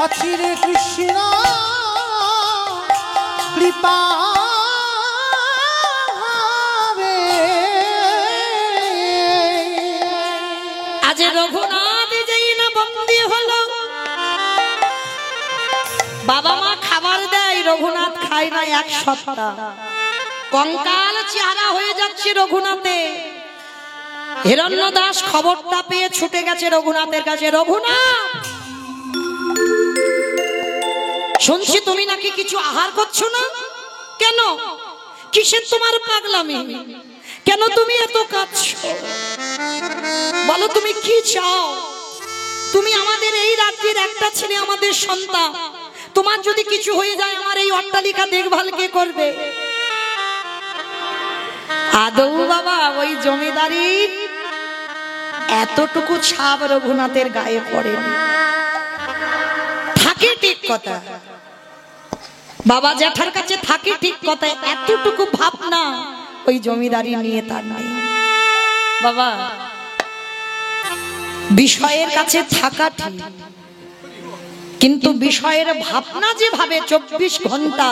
অচিরে কৃষ্ণ কৃপা হবে। আজ রঘুনাথ যেই না বন্দী হলো, বাবা মা খাবার দেয়, রঘুনাথ খায় না 1 সপ্তাহ। কঙ্কাল চেহারা হয়ে যাচ্ছে রঘুনাথে। হিরণ্যদাস খবরটা পেয়ে ছুটে গেছে রঘুনাথের কাছে। রঘুনাথ, শুনছি তুমি নাকি কিছু আহার করছো না, কেন? কিসের তোমার পাগলামি? কেন তুমি এত কাঁদছো? বলো তুমি কি চাও? তুমি আমাদের এই রাজ্যের একটা ছেলে, আমাদের সন্তান, তোমার যদি কিছু হয়ে যায় আমার এই অট্টালিকা দেখভাল কে করবে? আদৌ বাবা ওই জমিদারির এতটুকু ছাপ রঘুনাথের গায়ে পড়েনি। থাকে ঠিক কথা, বাবা জ্যাঠার কাছে থাকে ঠিক কথা, এতটুকু ভাবনা ওই জমিদারি নিয়ে তার নাই। বাবা বিষয়ের কাছে থাকা ঠিক, কিন্তু বিষয়ের ভাবনা যে ভাবে 24 ঘন্টা,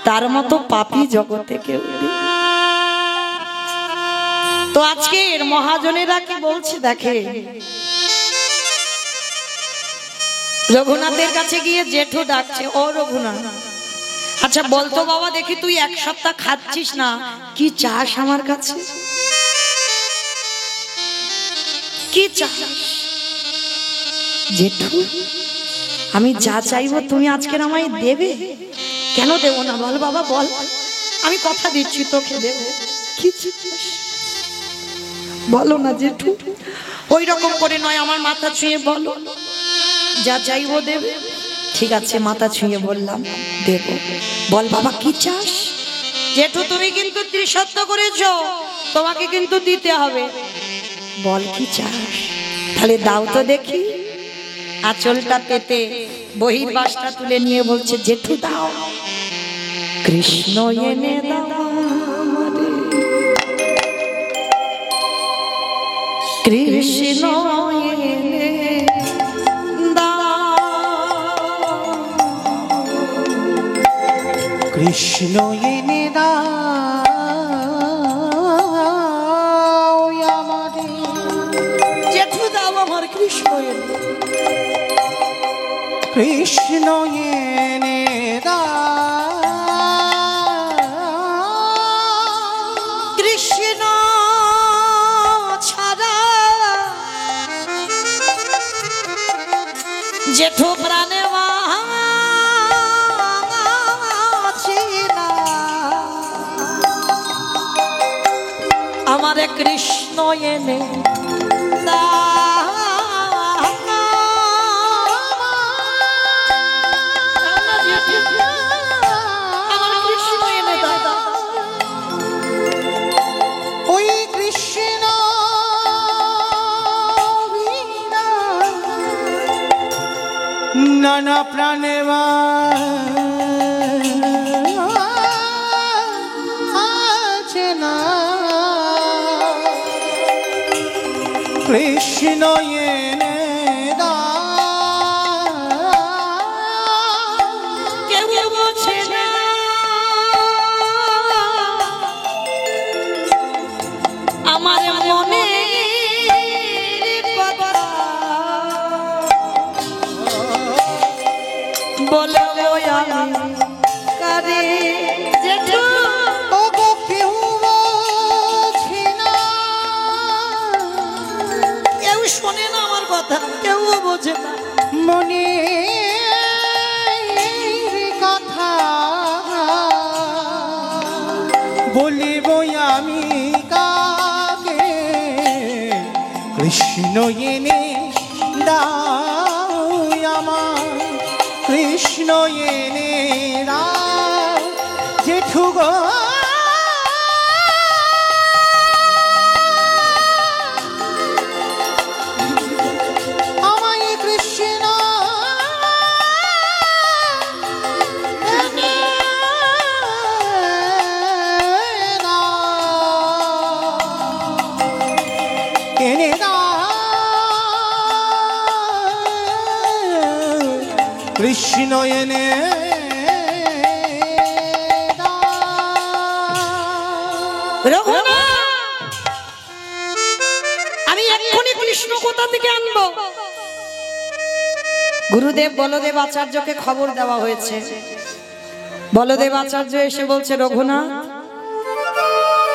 তার মতো পাপী জগতে কেউ নেই। তো আজকের মহাজনেরা কি বলছে দেখে, রঘুনাথের কাছে গিয়ে জেঠু ডাকছে, ও রঘুনাথ, আচ্ছা বলতো বাবা দেখি, তুই 1 সপ্তাহ খাচ্ছিস না, কি চাস আমার কাছে? কি চাস? জেঠু, আমি যা চাইবো তুমি আজকের আমায় দেবে। কেন দেব না? বল বাবা বল, আমি কথা দিচ্ছি তোকে দেব। কি চাস বলো না জেঠু। ওই রকম করে নয়, আমার মাথা ছুঁয়ে বলো, যা চাইবো দেবে। ঠিক আছে, মাথা ছুঁয়ে বললাম দেব। বল বাবা কি চাস? জেঠু তুমি কিন্তু ত্রিসত্য করেছো, তোমাকে কিন্তু দিতে হবে। বল কি চাস? তাহলে দাও তো দেখি। আঁচলটা পেতে বহির্বাসটা তুলে নিয়ে বলছে, জেঠু দাও। কৃষ্ণ এনে দাও রে, কৃষ্ণ এনে কৃষ্ণ এনে দাও আমারে। জেঠু দাও আমার কৃষ্ণ এনে। কৃষ্ণ এনে কৃষ্ণ ছাড়া জেঠু প্রাণে আমারে কৃষ্ণ এনে ওই কৃষ্ণ নানা প্রাণে আছে না কৃষ্ণ এনে কেউ বোঝে না আমার মনে বলবো আমি কারে জেঠু ওগো কেউ বোঝে না কেউ শোনে না আমার কথা কেউ বোঝে না মনে কথা বলিব আমি কাকে কৃষ্ণ এনে দাও আমার কৃষ্ণ এনে দাও জেঠু গো আমায় কৃষ্ণ এনে দাও এনে দাও কৃষ্ণ এনে আমি এক্ষুনি কৃষ্ণ কোথা থেকে আনবো গুরুদেব বলদেব আচার্যকে খবর দেওয়া হয়েছে বলদেব আচার্য এসে বলছে রঘুনাথ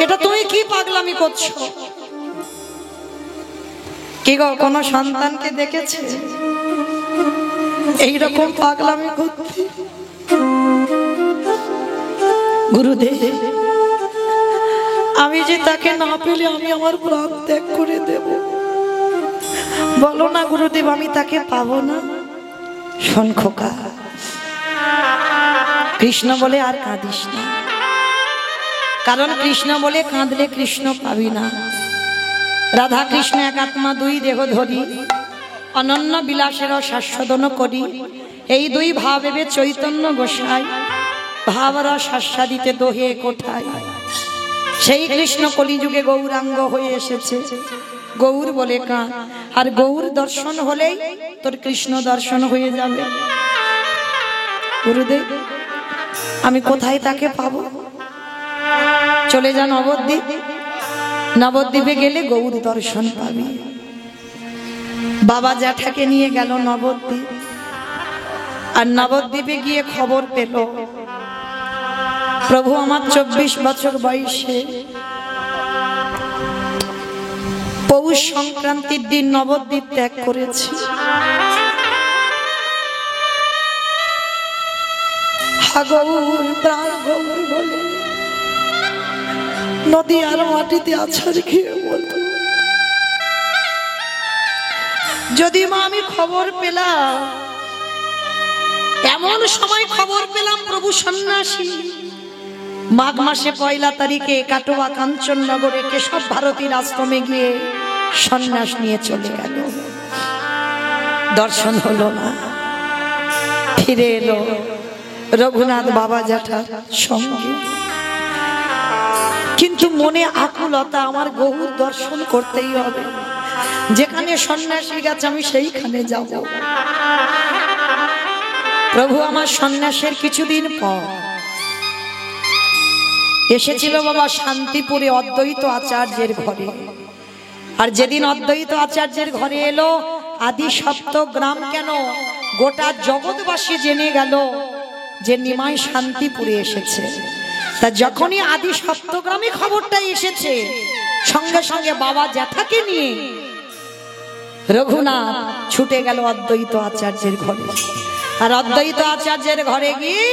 এটা তুমি কি পাগলামি করছো কি গো কোন সন্তানকে দেখেছে এইরকম পাগলামি করতে গুরুদেব আমি যে তাকে না পেলে আমি আমার প্রাণ ত্যাগ করে দেব বলো না গুরুদেব আমি তাকে পাবো না শোন খোকা কৃষ্ণ বলে আর কাঁদিস না কারণ কৃষ্ণ বলে কাঁদলে কৃষ্ণ পাবি না রাধা কৃষ্ণ এক আত্মা দুই দেহ ধরি অনন্য বিলাসের শাশ্বদন করি এই দুই ভাবেবে চৈতন্য গোসাই ভাবরস আস্বাদিতে দোহে কোঠায় সেই কৃষ্ণ কলিযুগে গৌরাঙ্গ হয়ে এসেছে গৌর বলে কাঁদ আর গৌর দর্শন হলেই তোর কৃষ্ণ দর্শন হয়ে যাবে গুরুদেব আমি কোথায় তাকে পাবো চলে যা নবদ্বীপ নবদ্বীপে গেলে গৌর দর্শন পাবি বাবা জ্যাঠাকে নিয়ে গেল নবদ্বীপ আর নবদ্বীপে গিয়ে খবর পেল প্রভু আমার 24 বছর বয়সে পৌষ সংক্রান্তির দিন নবদ্বীপ ত্যাগ করেছি গৌর প্রাণ গৌর বলে নদী আর মাটিতে আছাড় খেয়ে বলতো যদি মা আমি খবর পেলাম এমন সময় খবর পেলাম প্রভু সন্ন্যাসী মাঘ মাসে 1 তারিখে কাটোয়া কাঞ্চননগরে কেশব ভারতীর আশ্রমে গিয়ে সন্ন্যাস নিয়ে চলে গেল দর্শন হলো না ফিরে এলো রঘুনাথ বাবা জ্যাঠার সঙ্গে কিন্তু মনে আকুলতা আমার গৌর দর্শন করতেই হবে যেখানে সন্ন্যাসী গেছে আমি সেইখানে যাব প্রভু আমার সন্ন্যাসের কিছুদিন পর এসেছিল বাবা শান্তিপুরে অদ্বৈত আচার্যের ঘরে আর যেদিন অদ্বৈত আচার্যের ঘরে এলো আদি সপ্তগ্রাম কেন, গোটা জগৎবাসী জেনে গেল যে নিমাই শান্তিপুরে এসেছে। তা যখনই আদি সপ্তগ্রামে খবরটা এসেছে, সঙ্গে সঙ্গে বাবা জ্যাঠাকে নিয়ে রঘুনাথ ছুটে গেল অদ্বৈত আচার্যের ঘরে। আর অদ্বৈত আচার্যের ঘরে গিয়ে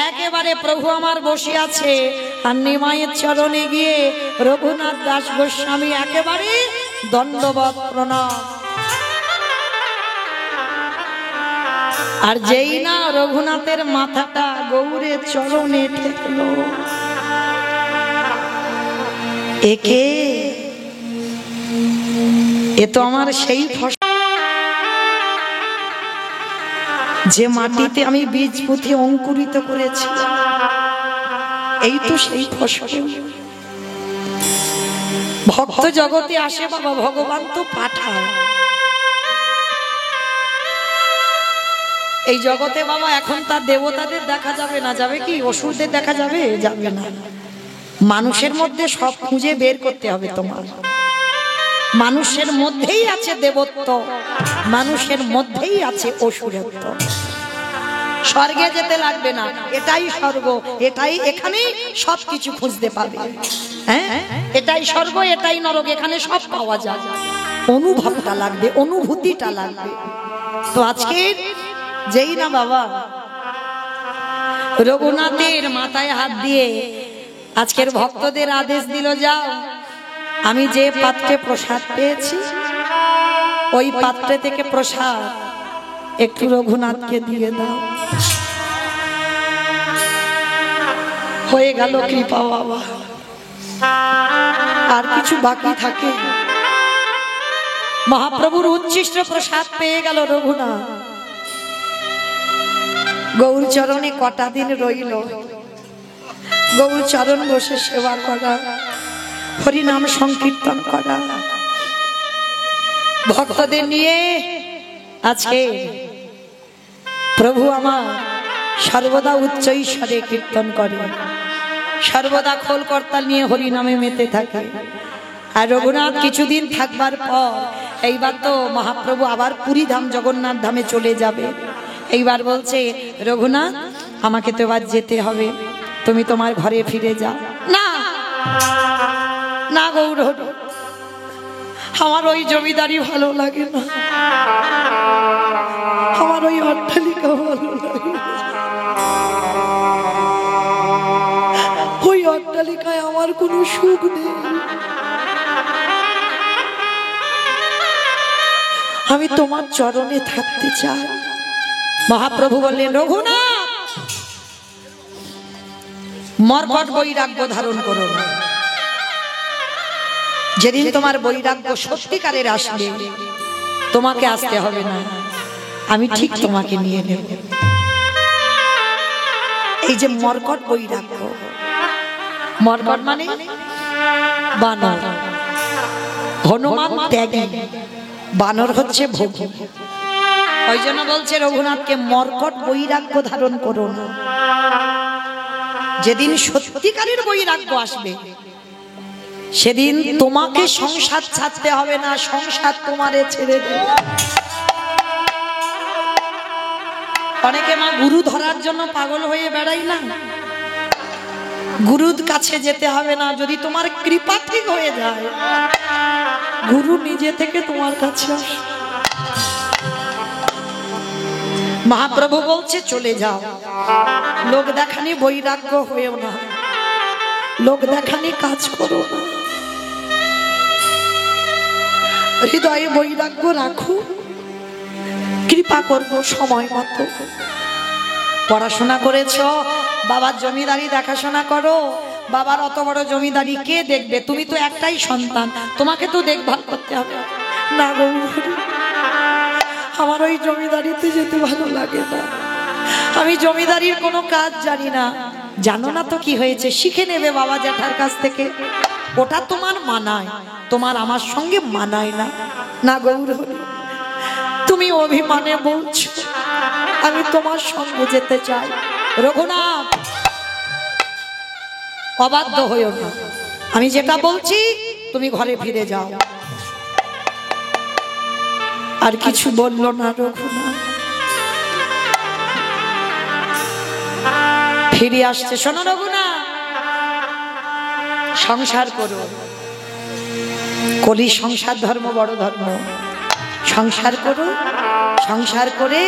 একেবারে প্রভু আমার বসে আছে, আর নিমাইয়ের চরণে গিয়ে রঘুনাথ দাস গোস্বামী একেবারে দণ্ডবৎ প্রণাম। আর যেই না রঘুনাথের মাথাটা গৌরের চরণে ঠেকলো, একে এ তো আমার সেই ফসল যে মাটিতে আমি বীজ পুঁতে অঙ্কুরিত করেছি, এই তো সেই ফসল। ভক্ত জগতে আসে বাবা, ভগবান তো পাঠায়। এই জগতে বাবা এখন তার দেবতাদের দেখা যাবে না, যাবে কি অসুরদের দেখা যাবে? যাবে না। মানুষের মধ্যে সব খুঁজে বের করতে হবে তোমার। মানুষের মধ্যেই আছে দেবত্ব, মানুষের মধ্যেই আছে অসুরত্ব। স্বর্গে যেতে লাগবে না, এটাই স্বর্গ, এটাই এখানেই সবকিছু খুঁজতে পাবে। হ্যাঁ, এটাই স্বর্গ, এটাই নরক, এখানে সব পাওয়া যায়। অনুভবটা লাগবে, অনুভূতিটা লাগবে। তো আজকে যেই না বাবা রঘুনাথের মাথায় হাত দিয়ে আজকের ভক্তদের আদেশ দিল, যাও আমি যে পাত্রে প্রসাদ পেয়েছি ওই পাত্রে থেকে প্রসাদ একটু রঘুনাথকে দিয়ে দাও। হয়ে গেল কৃপা বাবা। আর কিছু বাকি থাকে? মহাপ্রভুর উচ্ছিষ্ট প্রসাদ পেয়ে গেল রঘুনাথ। গৌরচরণে কটা দিন রইল, গৌরচরণ বসে সেবা করা, হরিনাম সংকীর্তন করা, ভক্তদের নিয়ে আজকে প্রভু আমার সর্বদা উচ্চ ঈশ্বরে কীর্তন করে, সর্বদা খোল করতাল নিয়ে হরিনামে মেতে থাকে। আর রঘুনাথ কিছুদিন থাকবার পর এইবার তো মহাপ্রভু আবার পুরী ধাম জগন্নাথ ধামে চলে যাবে। এইবার বলছে, রঘুনাথ আমাকে তো এবার যেতে হবে, তুমি তোমার ঘরে ফিরে যাও। না না গৌর, আমার ওই জমিদারি ভালো লাগে না, আমার ওই অট্টালিকা ভালো লাগে না, ওই অট্টালিকায় আমার কোনো সুখ নেই। আমি তোমার চরণে থাকতে চাই। মহাপ্রভু বললেন, রঘুনাথ মর্মট বৈরাগ্য ধারণ করো না। যেদিন তোমার বৈরাগ্য সত্যিকারের আসবে, তোমাকে আসতে হবে না, আমি ঠিক তোমাকে নিয়ে নেব। এই যে মর্কট বৈরাগ্য, মর্কট মানে বানর, হনুমান ত্যাগী, বানর হচ্ছে ভোগী। ওই জন্য বলছে রঘুনাথকে মর্কট বৈরাগ্য ধারণ করো না। যেদিন সত্যিকারের বৈরাগ্য আসবে, সেদিন তোমাকে সংসার ছাড়তে হবে না, সংসার তোমারে ছেড়ে দেবে। অনেকে মা গুরু ধরার জন্য পাগল হয়ে বেড়াই না, গুরুর কাছে যেতে হবে না। যদি তোমার কৃপা ঠিক হয়ে যায়, গুরু নিজে থেকে তোমার কাছে আসে। মহাপ্রভু বলছে, চলে যাও, লোক দেখানি বৈরাগ্য হয়েও না, লোক দেখানি কাজ করো না, হৃদয়ে বৈরাগ্য রাখো, কৃপা করব সময় মতো। পড়াশোনা করেছ, বাবার জমিদারি দেখাশোনা করো। বাবার অত বড় জমিদারি কে দেখবে? তুমি তো একটাই সন্তান, তোমাকে তো দেখভাল করতে হবে। না গো, আমার ওই জমিদারিতে যেতে ভালো লাগে না, আমি জমিদারির কোনো কাজ জানি না। জানো না তো কি হয়েছে? শিখে নেবে বাবা জ্যাঠার কাছ থেকে, ওটা তোমার মানায়, তোমার আমার সঙ্গে মানায় না। না গৌর, তুমি অভিমানে বলছো আমি তোমার সঙ্গে যেতে চাই। রঘুনাথ অবাধ্য হইও না, আমি যেটা বলছি তুমি ঘরে ফিরে যাও। আর কিছু বলল না রঘুনাথ। ফিরে আসছে, শোনো রঘুনাথ, সংসার করো, কলি সংসার ধর্ম বড় ধর্ম। সংসার করো, সংসার করে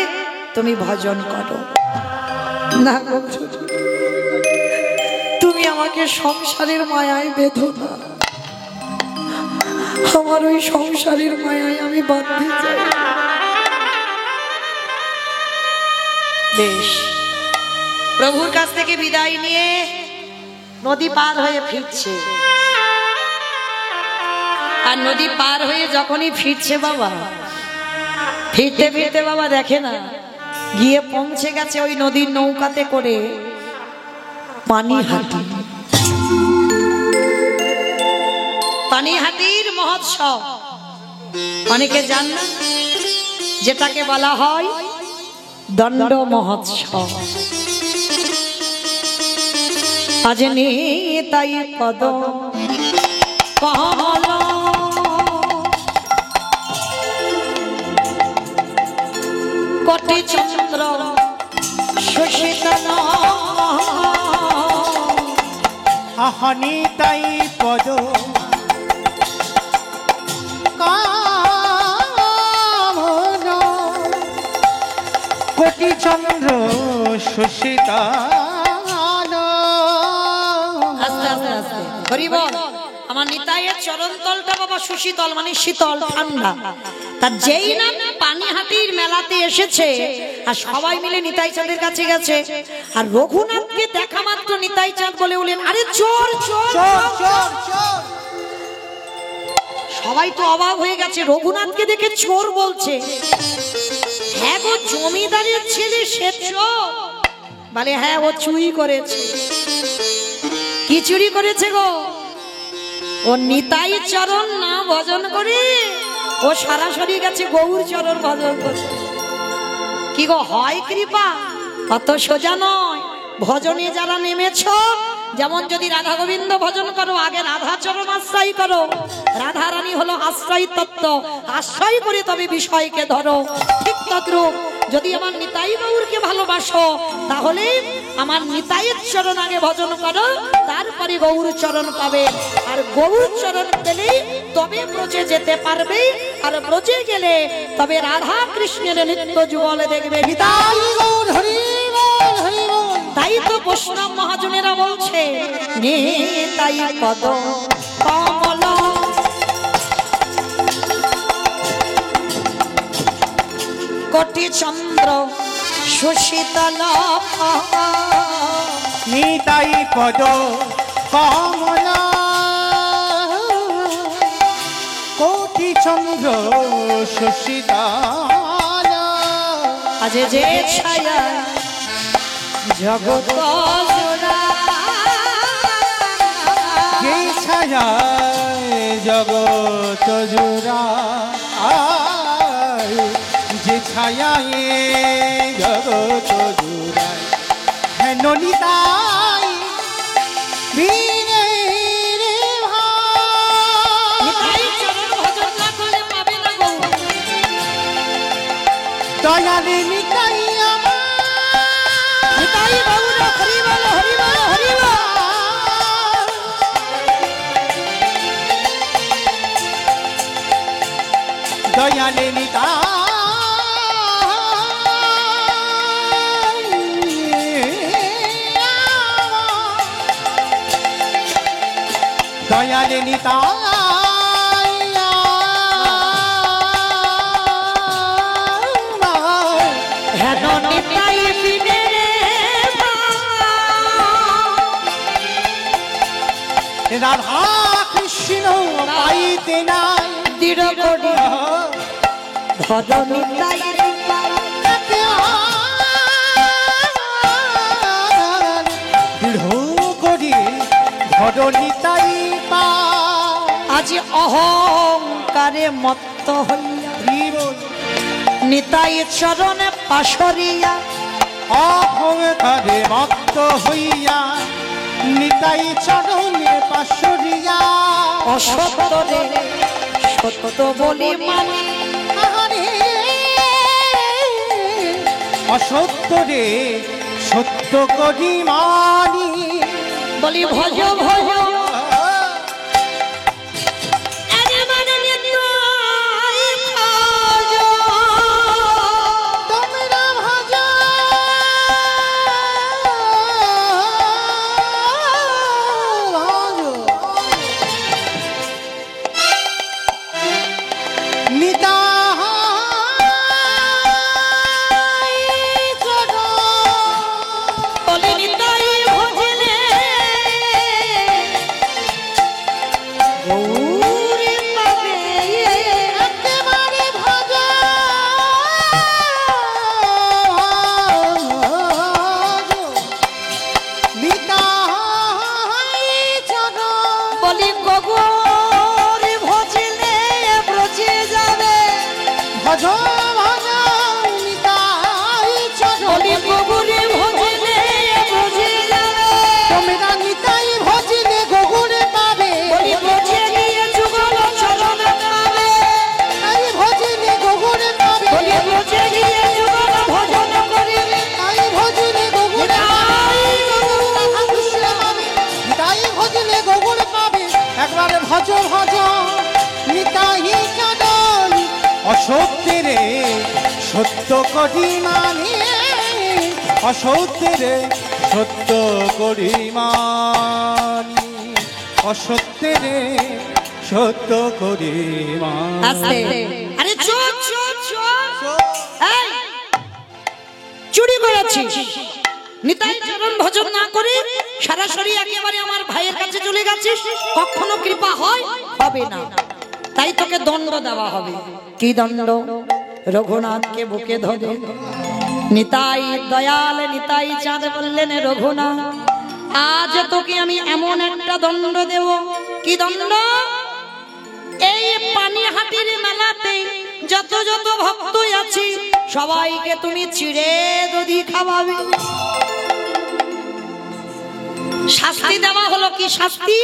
তুমি ভজন করো। না গো, তুমি আমাকে সংসারের মায়ায় বেঁধো না, আমার ওই সংসারের মায়ায় আমি বাঁধতে চাই। বেশ, প্রভুর কাছ থেকে বিদায় নিয়ে নদী পার হয়ে ফিরছে। আর নদী পার হয়ে যখনই ফিরছে বাবা, ফিরতে ফিরতে বাবা দেখে না, গিয়ে পৌঁছে গেছে ওই নদীর নৌকাতে করে পানিহাটি। পানিহাটির মহোৎসব অনেকে জান না, যেটাকে বলা হয় দণ্ড মহোৎসব। আজ নিতাই পদ কমল কোটি চন্দ্র সুশীতল নিতাই পদ কমল কোটি চন্দ্র সুশীতল। আস্তে আস্তে আস্তে হরি বল। আমার নিতাইয়ের চরণ তলটা বাবা সুশীতল, মানে শীতল ঠান্ডা। তার যেই না পানিহাটির মেলাতে এসেছে আর সবাই মিলে নিতাই চাঁদের কাছে গেছে, আর রঘুনাথকে দেখা মাত্র নিতাই চাঁদ বলে উঠলেন, আরে চোর চোর চোর চোর। সবাই তো অবাক হয়ে গেছে, রঘুনাথকে দেখে চোর বলছে। হ্যাঁ গো, জমিদারের ছেলে সে চোর? বলে হ্যাঁ, ও চুরি করেছে। কি চুরি করেছে গো? ও নিতাই চরণ না ভজন করে ও সরাসরি গেছে গৌর চরণ ভজন করছে। কি গো, হয় কৃপা? অত সোজা নয়। ভজনে যারা নেমেছ, যেমন যদি রাধা গোবিন্দ ভজন করো, আগে রাধা চরণ আশ্রয় করো। রাধা রানী হলো আশ্রয় তত্ত্ব, আশ্রয় করে তবে বিষয়কে ধরো। ঠিক তদ্রূপ যদি আমার নিতাই গৌরকে ভালোবাসো, তাহলে আমার নিতাইয়ের চরণ আগে ভজন করো, তারপরে গৌর চরণ পাবে। আর গৌর চরণ পেলে তবে ব্রজে যেতে পারবে, আর ব্রজে গেলে তবে রাধা কৃষ্ণের নিত্য যুগল দেখবে। নিতাই গৌর হরি বল হরি বল। তাই তো বৈষ্ণব মহাজনেরা বলছে, নিতাই পদ কমল কোটি চন্দ্র সুশীতল। নিতাই পদ কমল কোটি চন্দ্র সুশীতল। আজ যে ছায়া জগৎ জোড়া, যে ছায়া জগৎ জোড়া, যে ছায়া জগৎ জোড়ায় হেন নিতাই বিনে রে ভাই। নিতাই চরণ ভজন না করলে পাবে না গো। দয়ালে নিতাই আমার নিতাই গৌর হরি বল হরি বল হরি বল। দয়ালে নিতাই দয়ালে নিতাই হেন নিতাই বিনে রাধা কৃষ্ণ পাইতে নাই দৃঢ় করি ভজন নিতাই দৃঢ় করি ভজ নিতাই পা। আজ অহংকারে মত্ত হইয়া নিতাই চরণে পাশরিয়া, অহংকারে মত্ত হইয়া নিতাই চরণে পাশরিয়া। অসত্য রে সত্য বলি মানে আরে অসত্য রে সত্য করি মানি। বলি ভজ ভজ ভজ ভজ নিতাই চরণ অসত্যেরে সত্য করি মানি। অসত্যেরে সত্য করি মানি। অসত্যেরে সত্য করি মানি। আরে চোর চোর চোর এই চুরি করেছিস নিতাই চরণ ভজন না করে সরাসরি একেবারে আমার ভাইয়ের কাছে চলে গেছিস, কখনো কৃপা হয় হবে না, তাই তোকে দণ্ড দেওয়া হবে। কি দণ্ড? রঘুনাথকে বুকে ধরে নিতাই দয়াল নিতাই চাঁদ বললেন, রঘুনাথ আজ তোকে আমি এমন একটা দণ্ড দেব। কি দণ্ড? এই পানিহাটির মেলাতে যত যত ভক্ত আছে সবাইকে তুমি চিড়ে দধি খাওয়াবে। শাস্তি দেওয়া হলো। কি শাস্তি?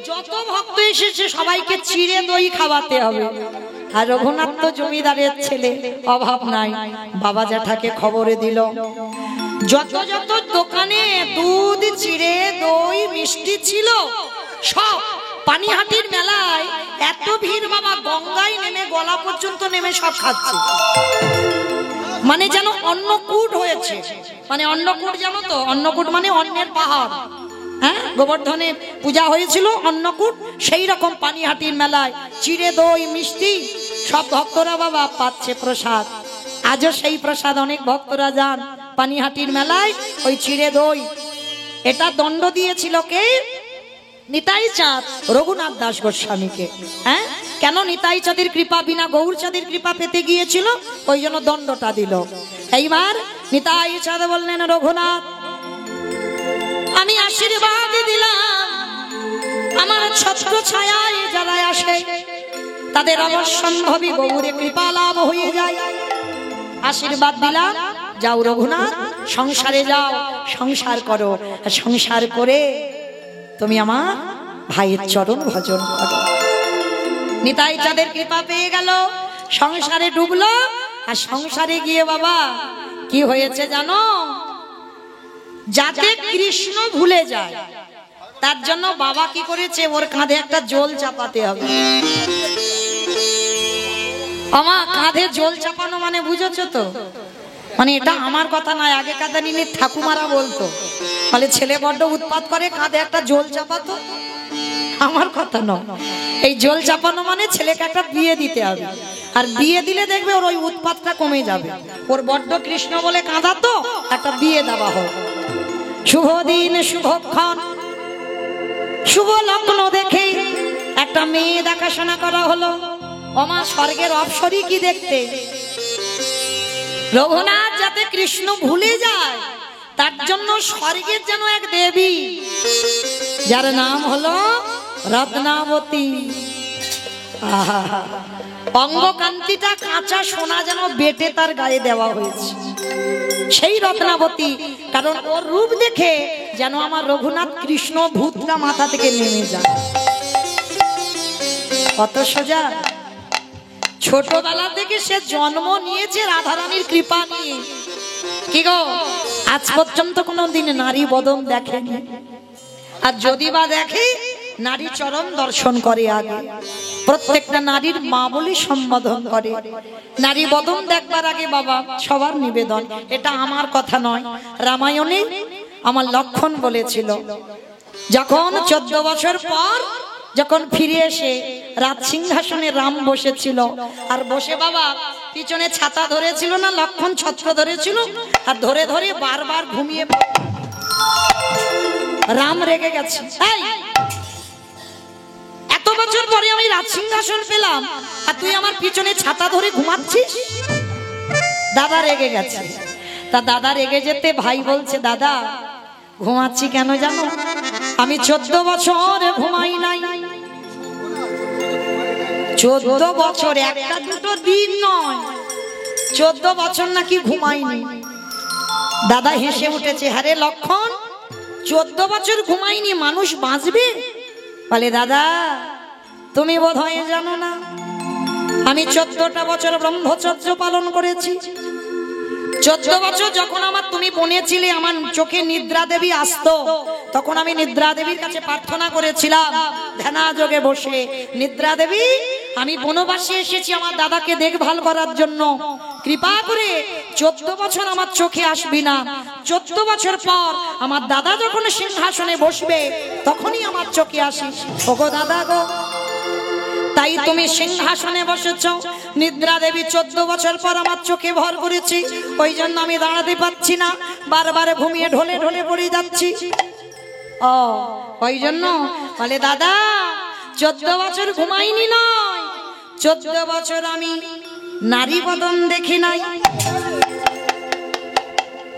যত ভক্ত এসেছে সবাইকে চিড়ে দই খাওয়াতে হবে। আর রঘুনাথ তো জমিদারের ছেলে, অভাব নাই। বাবা জ্যাঠাকে খবরে দিল, যত যত দোকানে দুধ চিড়ে দই মিষ্টি ছিল সব পানিহাটির মেলায় এত ভিড়, বাবা গঙ্গায় নেমে গলা পর্যন্ত নেমে সব খাচ্ছে। মানে যেন অন্নকূট হয়েছে। মানে অন্নকূট জানো তো? অন্নকূট মানে অন্নের পাহাড়। হ্যাঁ, গোবর্ধনে পূজা হয়েছিল অন্নকূট, সেই রকম পানিহাটির মেলায় চিড়ে দই মিষ্টি সব ভক্তরা বাবা পাচ্ছে প্রসাদ। আজও সেই প্রসাদ অনেক ভক্তরা যান পানিহাটির মেলায়, ওই চিড়ে দই। এটা দণ্ড দিয়েছিল কে? নিতাই চাঁদ রঘুনাথ দাস গোস্বামীকে। হ্যাঁ, কেন? নিতাই চাঁদের কৃপা বিনা গৌর চাঁদের কৃপা পেতে গিয়েছিল, ওই জন্য দণ্ডটা দিল। এইবার নিতাই চাঁদ বললেন, রঘুনাথ আমি আশীর্বাদ দিলাম আমার ছত্র ছায়ায় যারা আসে তাদের অবশ্যম্ভাবী গৌরে কৃপা লাভ হয়ে যায়। আশীর্বাদ দিলাম, যাও রঘুনাথ সংসারে যাও, সংসার করো, সংসার করে তুমি আমার ভাইয়ের চরণ ভজন করো। নিতাই চাঁদের কৃপা পেয়ে গেল, সংসারে ডুবলো। আর সংসারে গিয়ে বাবা কি হয়েছে জানো? যাতে কৃষ্ণ ভুলে যায় তার জন্য বাবা কি করেছে, ওর কাঁধে একটা জল চাপাতে হবে। আমার কাঁধে জল চাপানো মানে বুঝেছো তো? মানে এটা আমার কথা নয়, আগেকার দিনে ঠাকুমারা বলতো, বলে ছেলে বড্ড উৎপাত করে, কাঁধে একটা জল চাপাতো। আমার কথা নয়, এই জল চাপানো মানে ছেলেকে একটা বিয়ে দিতে হবে। আর বিয়ে দিলে দেখবে ওর ওই উৎপাতটা কমে যাবে। ওর বড্ড কৃষ্ণ বলে কাঁদাতো, একটা বিয়ে দেওয়া হোক। শুভ দিন শুভক্ষণ শুভ লগ্ন দেখে একটা মেয়ে দেখাশোনা করা হলো। ওমা স্বর্গের অপসরী কি দেখতে! রঘুনাথ যাতে কৃষ্ণ ভুলে যায় তার জন্য স্বর্গের যেন এক দেবী, যার নাম হলো রত্নাবতী। অঙ্গকান্তিটা কাঁচা সোনা যেন বেটে তার গায়ে দেওয়া হয়েছে, সেই রত্নাবতী। কারণ ওর রূপ দেখে যেন আমার রঘুনাথ কৃষ্ণ ভূতটা মাথা থেকে নেমে যায়। কত সোজা! ছোটবেলা থেকে সে জন্ম নিয়েছে রাধারানীর কৃপা নিয়ে, কি গো, আজ পর্যন্ত কোনোদিন নারী বদন দেখেনি, আর যদি বা দেখে নারী চরণ দর্শন করে, আগে প্রত্যেকটা নারীর মা বলে সম্বোধন করে। নারী বদন দেখবার আগে বাবা সবার নিবেদন, এটা আমার কথা নয়, রামায়ণে আমার লক্ষণ বলেছিল, যখন 14 বছর পর যখন ফিরে এসে রাজ সিংহাসনে রাম বসেছিল, আর বসে বাবা পিছনে ছাতা ধরেছিল না, লক্ষণ ছত্র ধরেছিল, আর ধরে ধরে বারবার ঘুমিয়ে রাম রেগে গেছে, এই এত বছর পরে আমি রাজ সিংহাসন পেলাম আর তুই আমার পিছনে ছাতা ধরে ঘুমাচ্ছিস। দাদা রেগে গেছে, তা দাদা রেগে যেতে ভাই বলছে, দাদা ঘুমাচ্ছি কেন জানো, আমি 14 বছর ঘুমাই নাই। 14 বছর, একটা দুটো দিন নয়, 14 বছর নাকি ঘুমাইনি। দাদা হেসে উঠেছে, হ্যাঁ রে লক্ষণ, 14 বছর ঘুমাইনি, মানুষ বাঁচবে? বলে, দাদা তুমি বোধহয় জানো না, আমি 14টা বছর ব্রহ্মচর্য পালন করেছি। 14 বছর যখন আমার তুমি বনে ছিলে, আমার চোখে নিদ্রা দেবী আসতো, তখন আমি নিদ্রা দেবীর কাছে প্রার্থনা করেছিলাম ধ্যানাযোগে বসে, নিদ্রা দেবী আমি বনবাসে এসেছি আমার দাদাকে দেখভাল করার জন্য, কৃপা করে 14 বছর আমার চোখে আসবি না, 14 বছর পর আমার দাদা যখন সিংহাসনে বসবে তখনই আমার চোখে আসিস। ওগো দাদা গো, তাই তুমি সিংহাসনে বসেছ, নিদ্রা দেবী 14 বছর পর আমার চোখে ভর করেছি, ওই জন্য আমি দাঁড়াতে পারছি না, বারবার ঘুমিয়ে ঢলে ঢলে পড়ে যাচ্ছি। ও ওই জন্য? বলে, দাদা 14 বছর ঘুমাইনি নয়, 14 বছর আমি নারী বদন দেখি নাই।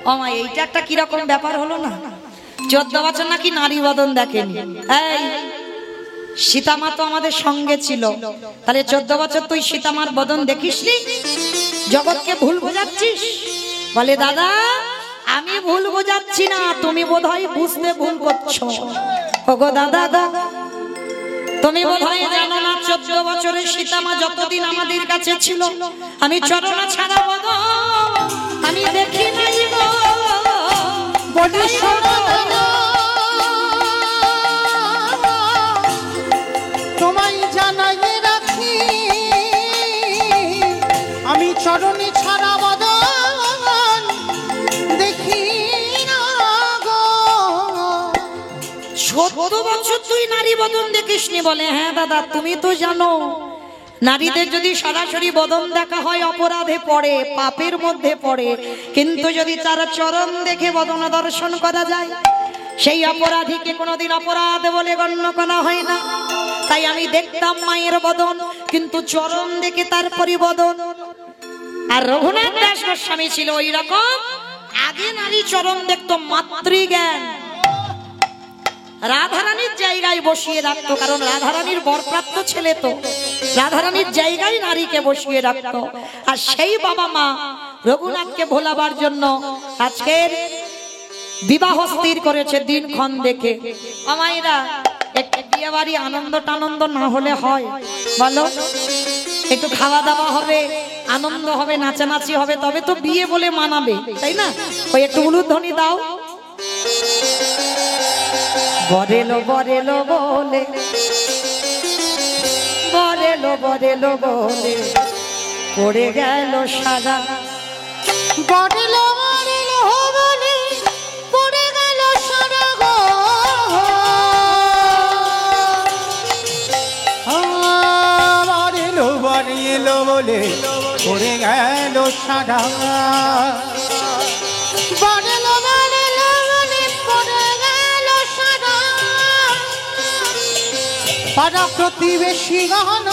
ও মা, এইটা একটা কিরকম ব্যাপার হলো না, 14 বছর নাকি নারী বদন দেখেনি। এই সীতামা তো আমাদের সঙ্গে ছিল, তাহলে 14 বছর তুই সীতামার বদন দেখিসনি, জগৎকে ভুল বোঝাচ্ছিস? বলে, দাদা আমি ভুল বোঝাচ্ছি না, তুমি বোধহয় বুঝতে ভুল করছো। ওগো দাদা গো, তুমি বোধহয় জানো না, 14 বছরের সীতামা যতদিন আমাদের কাছে ছিল, আমি চরণ ছাড়া বদন আমি দেখি নাই গো। বলি শোনো, তোমায় জানাই রাখি, আমি চরণে ছাড়া বদন দেখি না গো। 14 বছর তুই নারী বদন দেখিসনি? বলে, হ্যাঁ দাদা, তুমি তো জানো নারীদের যদি সরাসরি বদন দেখা হয় অপরাধে পড়ে, পাপের মধ্যে পড়ে, কিন্তু যদি তারা চরণ দেখে বদন দর্শন করা যায়, সেই অপরাধীকে কোনোদিন অপরাধ বলে গণ্য করা হয় না। তাই আমি দেখতাম মায়ের বদন, কিন্তু চরণ দেখে তারপরে বদন। আর রঘুনাথ দাস গোস্বামী ছিল ওই রকম, আগে নারী চরণ দেখতো মাতৃজ্ঞান, রাধারানীর জায়গায় বসিয়ে রাখতো, কারণ রাধারানীর বরপ্রাপ্ত ছেলে তো, রাধারানীর জায়গায় নারীকে বসিয়ে রাখতো। আর সেই বাবা মা রঘুনাথকে ভোলাবার জন্য আজকের বিবাহ স্থির করেছে দিনক্ষণ দেখে। আমায়রা একটু বিয়ে বাড়ি আনন্দ টানন্দ না হলে হয় বলো? একটু খাওয়া দাওয়া হবে, আনন্দ হবে, নাচানাচি হবে, তবে তো বিয়ে বলে মানাবে, তাই না? ওই একটু উলুধ্বনি দাও। বরেলো বরেলো বলে, বরেলো বরেলো বলে পড়ে গেল সারা, বরেলো বরেলো বলে পড়ে গেল সারা গো। বরেলো বরেলো বলে পড়ে গেল সারা, বরেলো বরেলো বলে পড়ে গেল সারা, পাড়া প্রতিবেশী গহন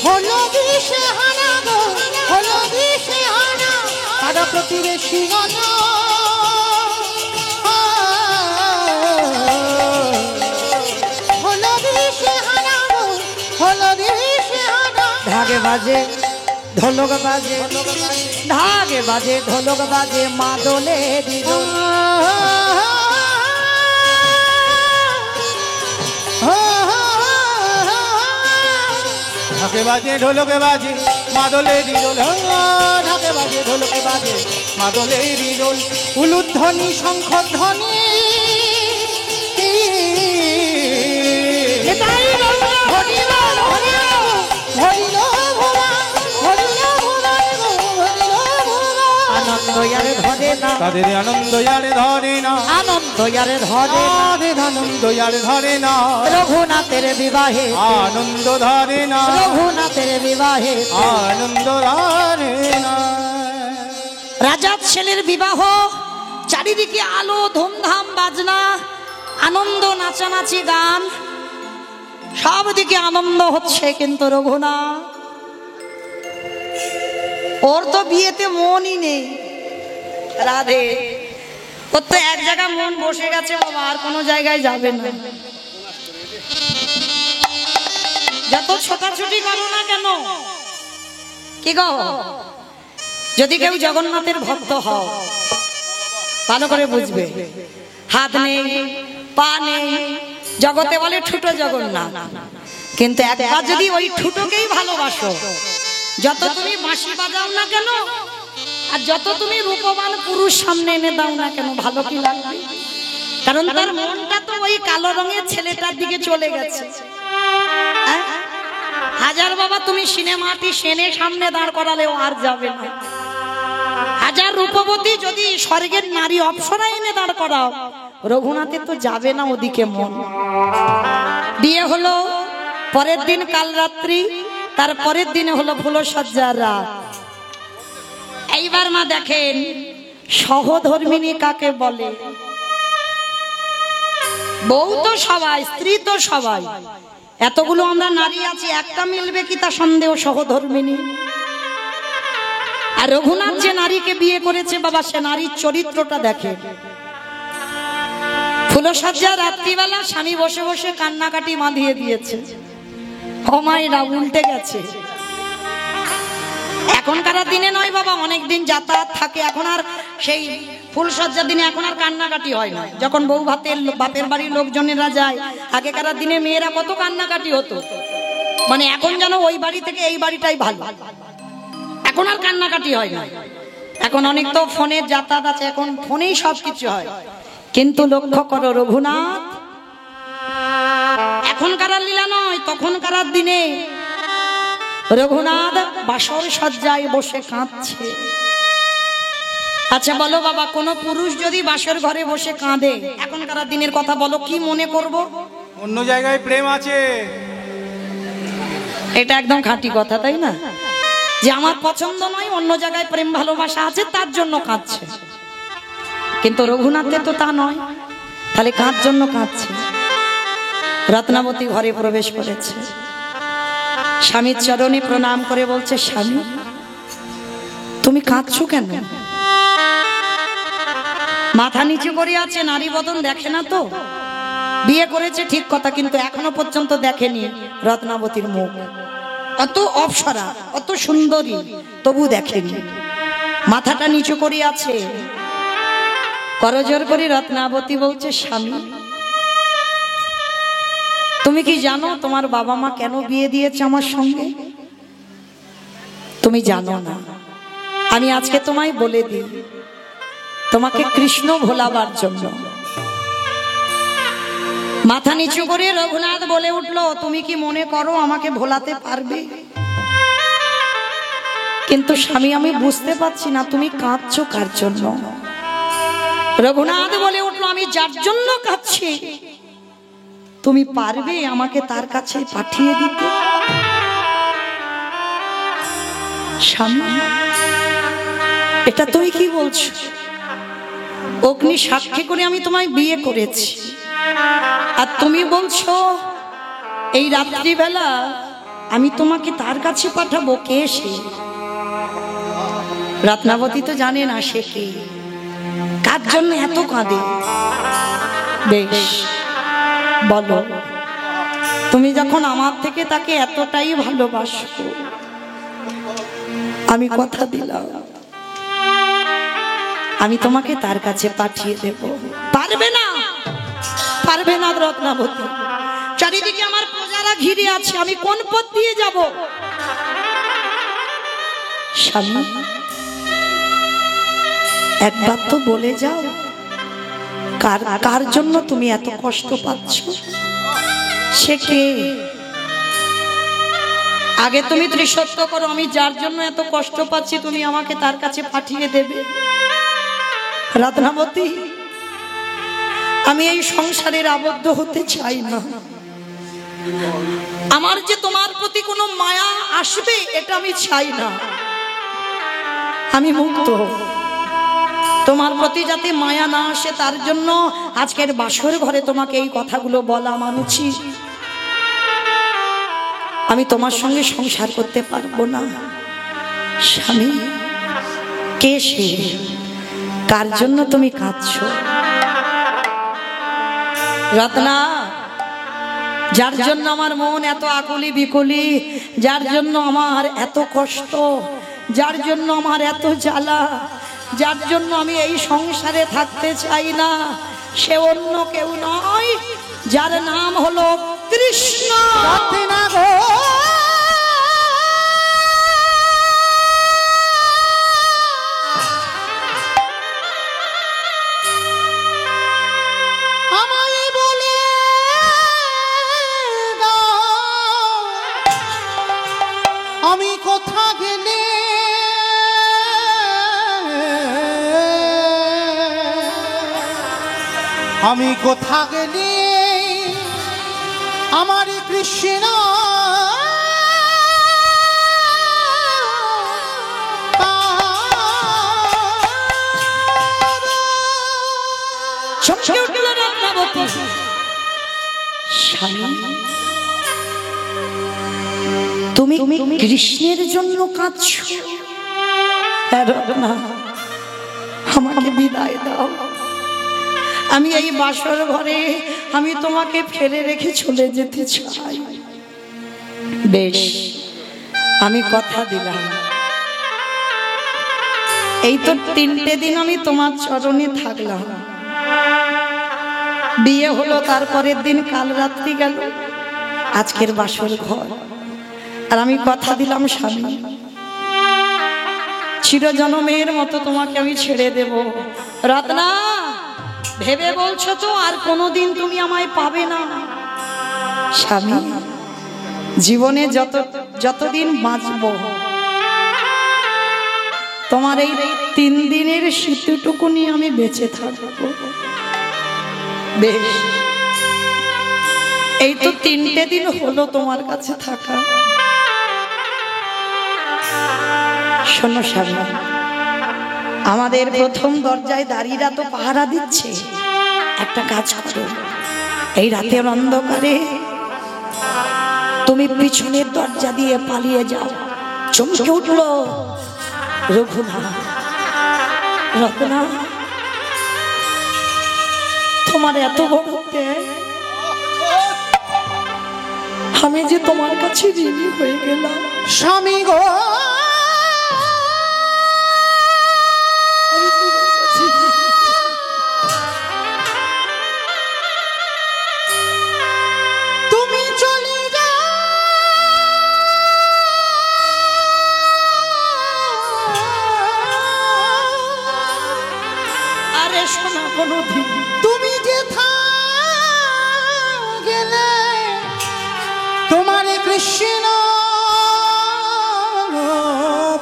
হলো দিশে হারা গো, হলো দিশে হারা, পাড়া প্রতিবেশী গহন হলো দিশে হারা গো, হলো দিশে হারা। ঢাকে বাজে ঢোলক বাজে, ঢাকে বাজে ঢোলক বাজে, মা দোলে দিদোল, ঢাকে বাজে ঢোলকে বাজে মাদলে দিদোল, ঢাকে বাজে ঢোলকে বাজে মাদলে দিদোল, উলুধ্বনি শঙ্খধ্বনি তাদের আনন্দ ইয়ারে ধরে না, আনন্দ ইয়ারে ধরে না, আনন্দ ইয়ারে ধরে না, রঘুনাথের বিবাহে আনন্দ ধরে না, রঘুনাথের বিবাহে আনন্দ ধরে না। রাজার ছেলের বিবাহ, চারিদিকে আলো, ধুমধাম, বাজনা, আনন্দ, নাচানাচি, গান, সব দিকে আনন্দ হচ্ছে। কিন্তু রঘুনাথ, ওর তো বিয়েতে মনই নেই। রাধে, ওর তো এক জায়গায় মন বসে গেছে বাবা, আর কোনো জায়গায় যাবে না। যত ছোটাছুটি করো না কেন, কি গো, যদি কেউ জগন্নাথের ভক্ত হও ভালো করে বুঝবে, হাত নেই, পা নেই, জগতে বলে ঠুটো জগন্নাথ, কিন্তু একবার যদি ওই ঠুটোকেই ভালোবাসো, যত তুমি বাঁশি বাজাও না কেন, আর যত তুমি রূপবান পুরুষ সামনে এনে দাও না কেন, ভালো কি লাগবে? কারণ তার মনটা তো ওই কালো রঙের ছেলেটার দিকে চলে গেছে। হাজার বাবা তুমি সিনেমাটি সেনে সামনে দাঁড় করালেও আর যাবে না। হাজার রূপবতী যদি স্বর্গের নারী অপ্সরা এনে দাঁড় করাও, রঘুনাথে তো যাবে না ওদিকে মন। বিয়ে হলো পরের দিন কাল রাত্রি, তার পরের দিনে হলো ফুলসজ্জার রাত। এইবার মা দেখেন, সহধর্মিনী কাকে বলে? বউ তো সবাই, স্ত্রী তো সবাই, এতগুলো আমরা নারী আছি, একটা মিলবে কি তা সন্দেহ সহধর্মিনী। আর রঘুনাথ যে নারীকে বিয়ে করেছে বাবা, সে নারীর চরিত্রটা দেখে। ফুলসজ্জা রাত্রিবেলা স্বামী বসে বসে কান্নাকাটি বাঁধিয়ে দিয়েছে। হমায়রা উল্টে গেছে। এখনকার দিনে নয় বাবা, অনেক দিন যাতায়াত থাকে, এখন আর সেই ফুলসজ্জার দিনে এখন আর কান্নাকাটি হয় না। যখন বউ ভাতের বাপের বাড়ির লোকজনেরা যায়, আগেকার দিনে মেয়েরা কত কান্নাকাটি হতো, মানে এখন যেন ওই বাড়ি থেকে এই বাড়িটাই ভালো। এখন আর কান্নাকাটি হয় না, এখন অনেক তো ফোনের যাতায়াত আছে, এখন ফোনেই সবকিছু হয়। কিন্তু লক্ষ্য করো, রঘুনাথ এখনকার লীলা নয়, তখনকার দিনে রঘুনাথ বাসর সজ্জায় বসে কাঁদছে। আচ্ছা বলো বাবা, কোন পুরুষ যদি বাসর ঘরে বসে কাঁদে, এখনকার দিনের কথা বলো, কি মনে করব? অন্য জায়গায় প্রেম আছে। এটা একদম খাঁটি কথা, তাই না? যে আমার পছন্দ নয়, অন্য জায়গায় প্রেম ভালোবাসা আছে, তার জন্য কাঁদছে। কিন্তু রঘুনাথের তো তা নয়, তাহলে কার জন্য কাঁদছে? রত্নাবতী ঘরে প্রবেশ করেছে, স্বামীর চরণে প্রণাম করে বলছে, স্বামী তুমি কাঁদছো কেন? মাথা নিচু করে আছে, নারী বদন দেখে না তো। বিয়ে করেছে ঠিক কথা, কিন্তু এখনো পর্যন্ত দেখেনি রত্নাবতীর মুখ। অত অপ্সরা, অত সুন্দরী, তবু দেখেনি। মাথাটা নিচু করে আছে। করজোর করে রত্নাবতী বলছে, স্বামী তুমি কি জানো তোমার বাবা মা কেন বিয়ে দিয়েছে আমার সঙ্গে? তুমি জানো না, আমি আজকে তোমায় বলে দিই, তোমাকে কৃষ্ণ ভোলাবার জন্য। মাথা নিচু করে রঘুনাথ বলে উঠলো, তুমি কি মনে করো আমাকে ভোলাতে পারবে? কিন্তু স্বামী আমি বুঝতে পারছি না তুমি কাঁদছো কার জন্য। রঘুনাথ বলে উঠলো, আমি যার জন্য কাঁদছি তুমি পারবে আমাকে তার কাছে পাঠিয়ে দিতে? স্বামী এটা তুমি কি বলছো? অগ্নি সাক্ষী করে আমি তোমায় বিয়ে করেছি, আর তুমি বলছো এই রাত্রিবেলা আমি তোমাকে তার কাছে পাঠাবো? কে সে? রত্নাবতী তো জানে না সে কে, কার জন্য এত কাঁদে। বেশ বলো, তুমি যখন আমার থেকে তাকে এতটাই ভালোবাসো, আমি কথা দিলাম আমি তোমাকে তার কাছে পাঠিয়ে দেব। পারবে না, পারবে না রত্নাবতী। চারিদিকে আমার প্রজারা ঘিরে আছে, আমি কোন পথ দিয়ে যাব? স্বামী, একবার তো বলে যাও, কার কার জন্য তুমি এত কষ্ট পাচ্ছ? সে কে? আগে তুমি ত্রিসত্য করো, আমি যার জন্য এত কষ্ট পাচ্ছি তুমি আমাকে তার কাছে পাঠিয়ে দেবে। রত্নাবতী, আমি এই সংসারের আবদ্ধ হতে চাই না। আমার যে তোমার প্রতি কোনো মায়া আসবে এটা আমি চাই না। আমি মুক্ত, তোমার প্রতি যাতে মায়া না আসে তার জন্য আজকের বাসর ঘরে তোমাকে এই কথাগুলো বলা আমার উচিত। আমি তোমার সঙ্গে সংসার করতে পারবো না। স্বামী, কে সে? কার জন্য তুমি কাঁদছো? রত্না, যার জন্য আমার মন এত আকুলি বিকুলি, যার জন্য আমার এত কষ্ট, যার জন্য আমার এত জ্বালা, যার জন্য আমি এই সংসারে থাকতে চাই না, সে অন্য কেউ নয়, যার নাম হলো কৃষ্ণ। আমি কোথা গেলে আমি কোথা গেলে আমার কৃষ্ণ তুমি কৃষ্ণের জন্য কাঁদছো? আমাকে বিদায় দাও। আমি এই বাসর ঘরে আমি তোমাকে ফেলে রেখে চলে যেতে চাই। বেশ, আমি কথা দিলাম, এই তো 3টে দিন আমি তোমার চরণে থাকলাম। বিয়ে হলো, তারপরের দিন কাল রাত্রি গেল, আজকের বাসর ঘর। আর আমি কথা দিলাম স্বামী, চিরজনমের মতো তোমাকে আমি ছেড়ে দেব। রত্না, ভেবে বলছো তো আর কোনোদিন তুমি আমায় পাবে না? স্বামী, জীবনে যতদিন বাঁচব তোমার এই 3 দিনের শীতটুকু নিয়ে আমি বেঁচে থাকবো। বেশ, এই তো 3টে দিন হলো তোমার কাছে থাকা। শোনো স্বামী, আমাদের প্রথম দরজায় দাঁড়িয়েরা তো পাহারা দিচ্ছে। একটা কাজ করো, এই রাতের অন্ধকারে তুমি পিছনের দরজা দিয়ে পালিয়ে যাও। চমকে উঠলো রঘুনাথ। রত্না, তোমার এত বড় ত্যাগ, আমি যে তোমার কাছে ঋণী হয়ে গেলাম। স্বামী গো, তুমি চলে যাও, আরে শোনা, কোনোদিন তুমি যে গেলে তোমার কৃষ্ণ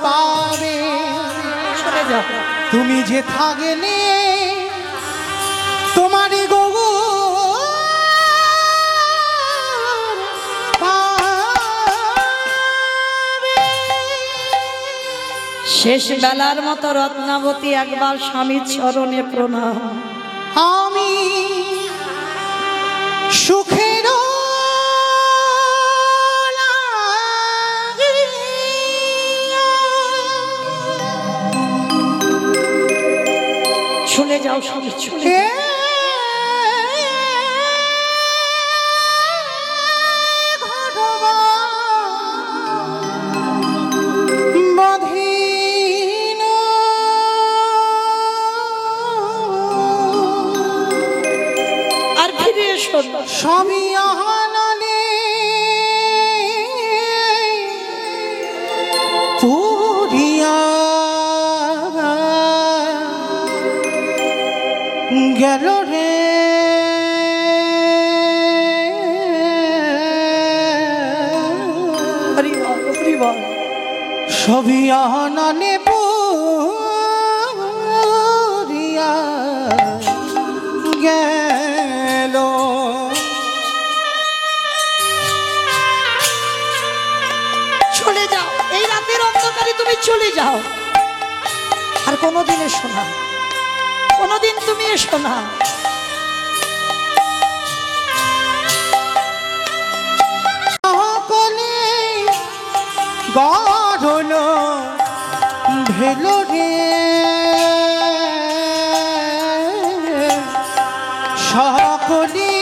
পাবে। চলে যাও। তুমি যে গেলে তোমার গগু শেষ বেলার মতো রত্নাবতী একবার স্বামীর চরণে প্রণাম। আমি সুখের চলে যাও স্বামী, চলে আর ফিরে এসো। স্বামী আহানালে পুরিয়া গেল রে সবই আনানে পুরিয়া গেল। চলে যাও, এই রাতের অন্ধকারে তুমি চলে যাও, আর কোনোদিন এসো না, কোনোদিন তুমি এসো না। গড়ল ভেল রে সকলি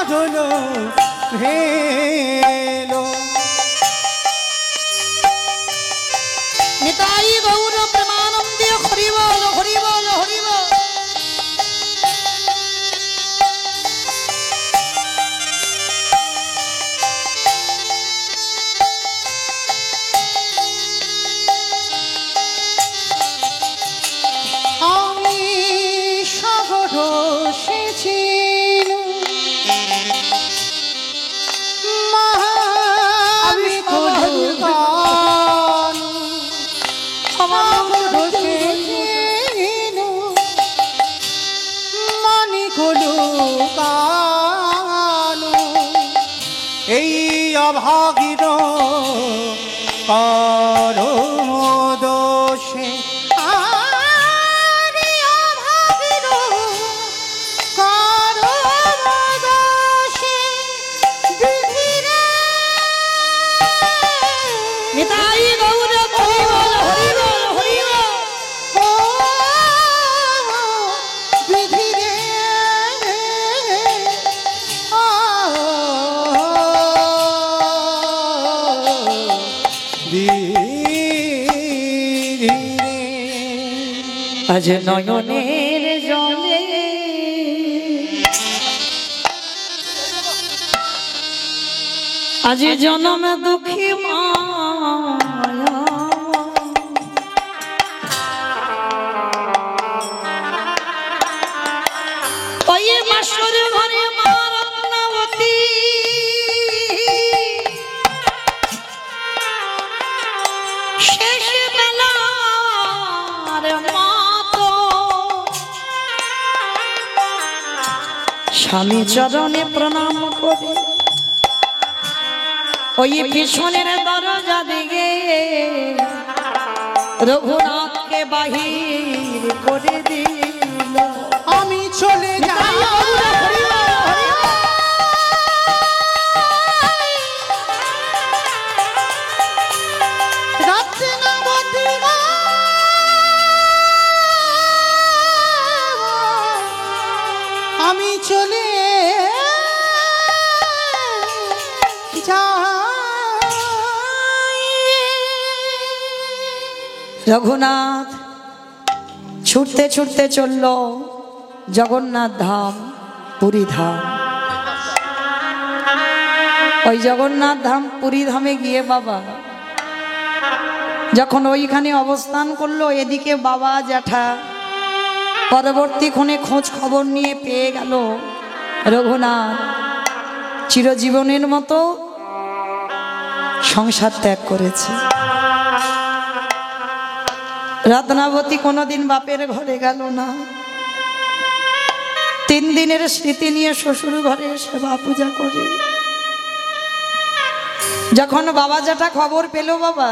গড়ল ভেল। নিতাই গৌর প্রেমানন্দে হরি বল হরি বল হরি বল। আমি সাগর সেছিল আমি কলকান সাগর সেছিল মানি কলকান এই অভাগীর কারো দোষে নিতাই গৌর হরি বল হরি বল হরি বল। বিধিরে আজ নয়নের জলে আজ জনম দুঃখী মায়া ওই মাসুর ঘরে মা রত্নাবতী শেষ বেলার মতো স্বামী চরণে প্রণাম করে ওই পিছনের দরজা দিকে রঘুনাথকে বাহির করে দিল। আমি চলে যাই আমি চলে রঘুনাথ ছুটতে ছুটতে চলল জগন্নাথ ধাম, পুরী ধাম। ওই জগন্নাথ ধাম পুরী ধামে গিয়ে বাবা যখন ওইখানে অবস্থান করলো, এদিকে বাবা জ্যাঠা পরবর্তী ক্ষণে খোঁজ খবর নিয়ে পেয়ে গেল রঘুনাথ চিরজীবনের মতো সংসার ত্যাগ করেছে। রত্নাবতী কোনোদিন বাপের ঘরে গেল না, 3 দিনের স্মৃতি নিয়ে শ্বশুর ঘরে সেবা পূজা করে। যখন বাবা জ্যাঠা খবর পেল বাবা